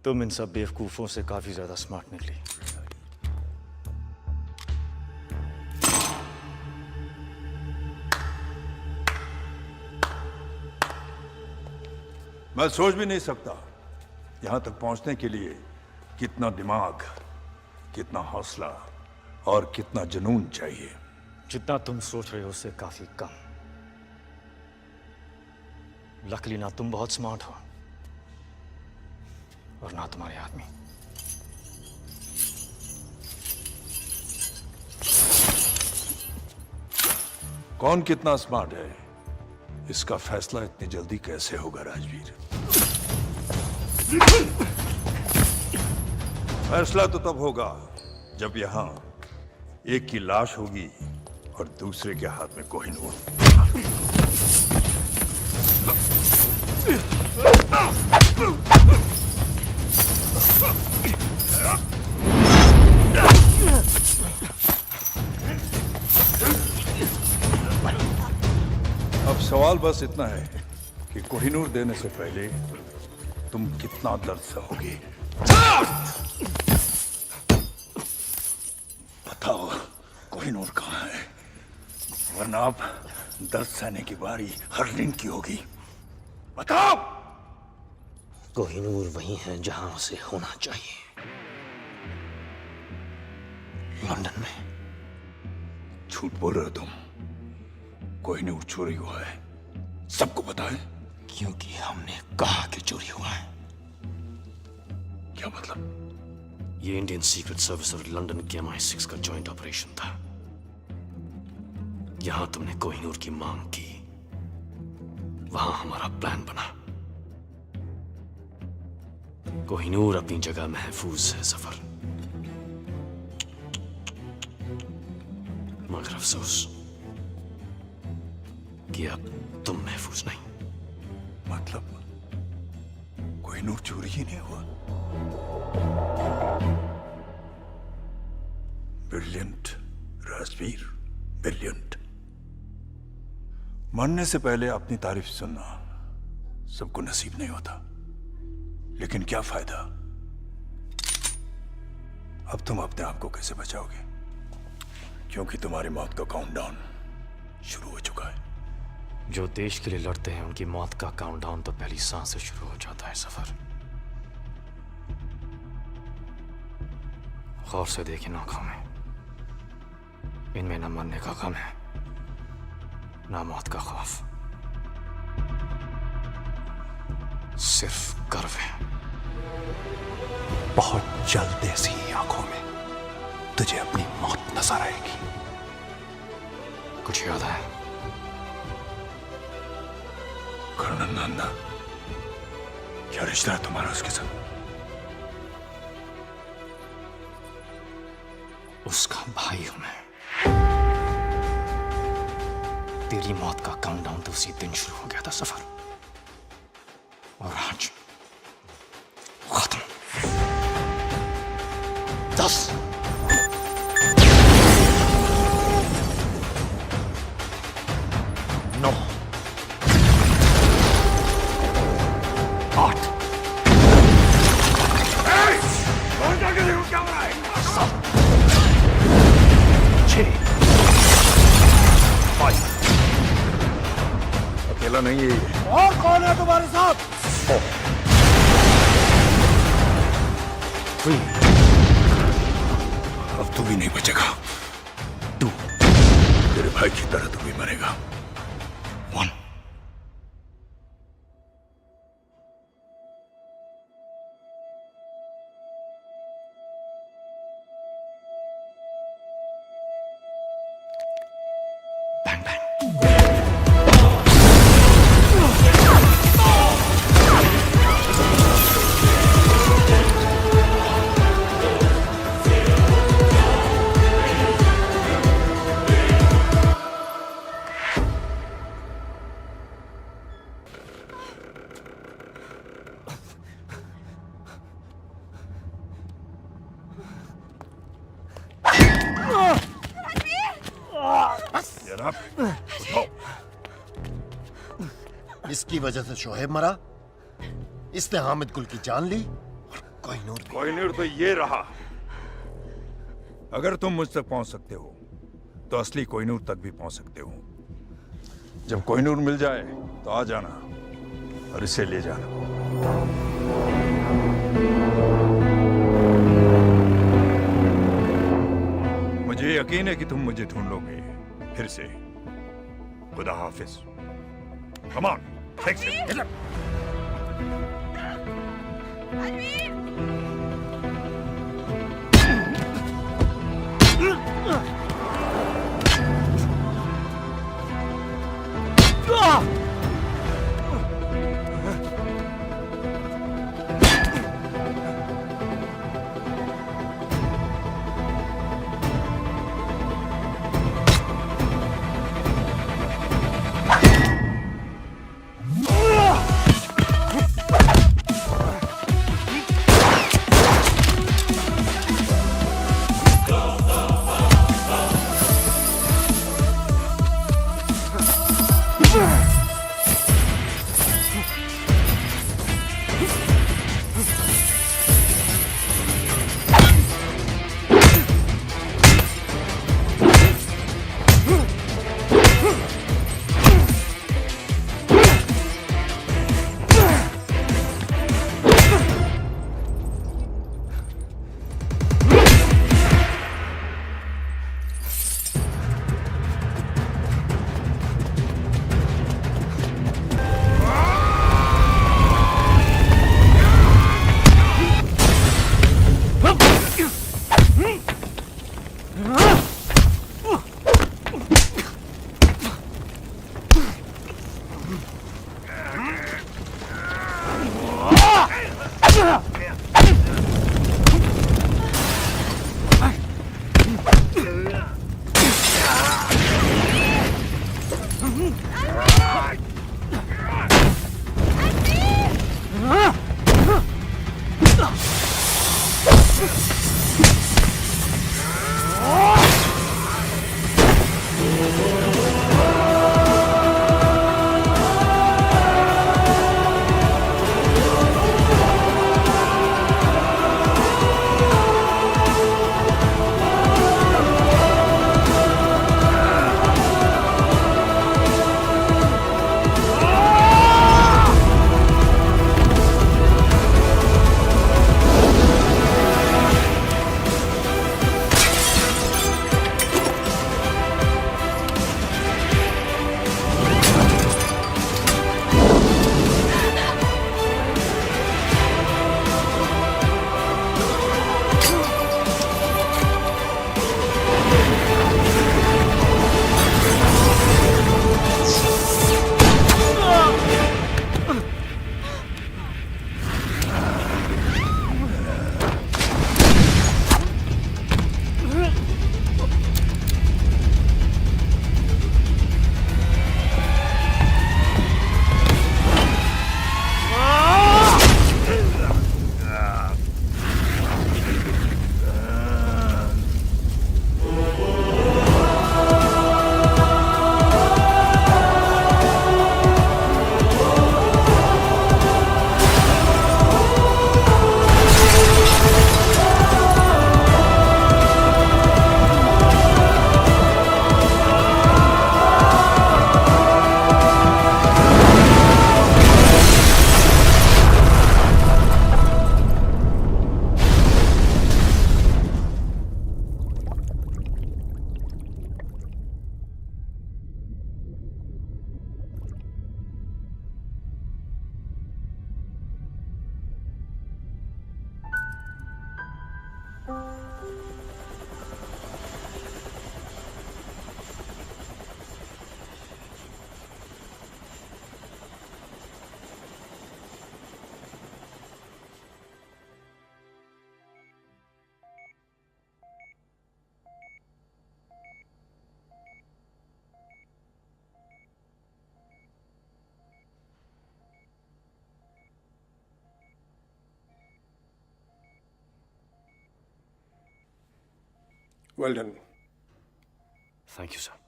तुम इन सब बेवकूफों से काफी ज्यादा स्मार्ट निकली।
मैं सोच भी नहीं सकता यहां तक पहुंचने के लिए कितना दिमाग, कितना हौसला और कितना जुनून चाहिए।
जितना तुम सोच रहे हो उससे काफी कम। लकली ना तुम बहुत स्मार्ट हो और ना तुम्हारे आदमी।
कौन कितना स्मार्ट है इसका फैसला इतनी जल्दी कैसे होगा राजवीर? फैसला तो तब होगा जब यहां एक की लाश होगी और दूसरे के हाथ में कोहिनूर। अब सवाल बस इतना है कि कोहिनूर देने से पहले तुम कितना दर्द सहोगे। वरना अब दर्द सहने की बारी हरलिन की होगी। बताओ।
कोहिनूर वही है जहां उसे होना चाहिए, लंदन में।
झूठ बोल रहे हो तुम। कोहिनूर चोरी हुआ है, सबको पता है।
क्योंकि हमने कहा कि चोरी हुआ है।
क्या मतलब?
ये इंडियन सीक्रेट सर्विस और लंदन के MI6 का जॉइंट ऑपरेशन था। यहां तुमने कोहिनूर की मांग की, वहां हमारा प्लान बना। कोहिनूर अपनी जगह महफूज है सफर, मगर अफसोस कि अब तुम महफूज नहीं।
मतलब कोहिनूर चोरी ही नहीं हुआ। Brilliant Rajveer, brilliant. मरने से पहले अपनी तारीफ सुनना सबको नसीब नहीं होता, लेकिन क्या फायदा? अब तुम अपने आप को कैसे बचाओगे? क्योंकि तुम्हारी मौत का काउंटडाउन शुरू हो चुका है।
जो देश के लिए लड़ते हैं उनकी मौत का काउंटडाउन तो पहली सांस से शुरू हो जाता है सफर। गौर से देखें आंखों में, इनमें न मरने का गम है, न मौत का खौफ, सिर्फ गर्व है।
बहुत जल्द ऐसी आंखों में तुझे अपनी मौत नजर आएगी।
कुछ याद है?
कर्नल नंदा, क्या रिश्ता है तुम्हारा उसके साथ?
उसका भाई हूं मैं। तेरी मौत का काउंटडाउन तो उसी दिन शुरू हो गया था सफर, और आज खत्म। 10 9 8
कौन जाके देखो क्या हो रहा है?
7 6 5
अकेला नहीं है ये।
और कौन है तुम्हारे साथ?
4
3
अब तू भी नहीं बचेगा।
2
तेरे भाई की तरह तू भी मरेगा।
1 Bang bang.
जनाब, उठाओ।
इसकी वजह से शोहेब मरा, इसने हामिद गुल की जान ली, और
कोहिनूर तो ये रहा। अगर तुम मुझ तक पहुंच सकते हो तो असली कोहिनूर तक भी पहुंच सकते हो। जब कोहिनूर मिल जाए तो आ जाना और इसे ले जाना। मुझे यकीन है कि तुम मुझे ढूंढ लोगे फिर से। खुदा हाफिज। Come on, take it.
Well done.
Thank you sir.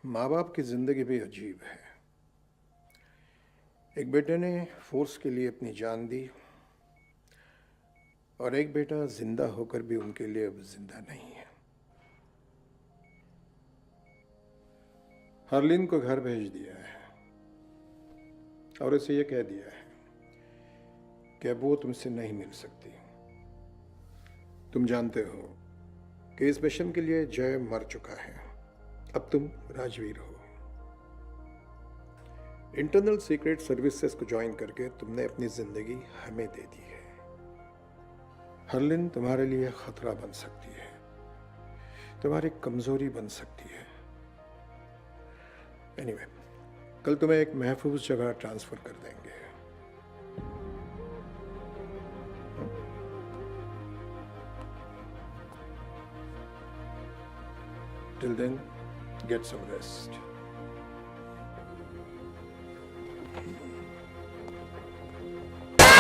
माँ बाप की जिंदगी भी अजीब है। एक बेटे ने फोर्स के लिए अपनी जान दी और एक बेटा जिंदा होकर भी उनके लिए अब जिंदा नहीं है। हरलीन को घर भेज दिया है और उसे यह कह दिया है कि अब वो तुमसे नहीं मिल सकती। तुम जानते हो कि इस मिशन के लिए जय मर चुका है, अब तुम राजवीर हो। इंटरनल सीक्रेट सर्विसेज को ज्वाइन करके तुमने अपनी जिंदगी हमें दे दी है। हरलिन तुम्हारे लिए खतरा बन सकती है, तुम्हारी कमजोरी बन सकती है। एनीवे, कल तुम्हें एक महफूज जगह ट्रांसफर कर देंगे। Till then, get some rest.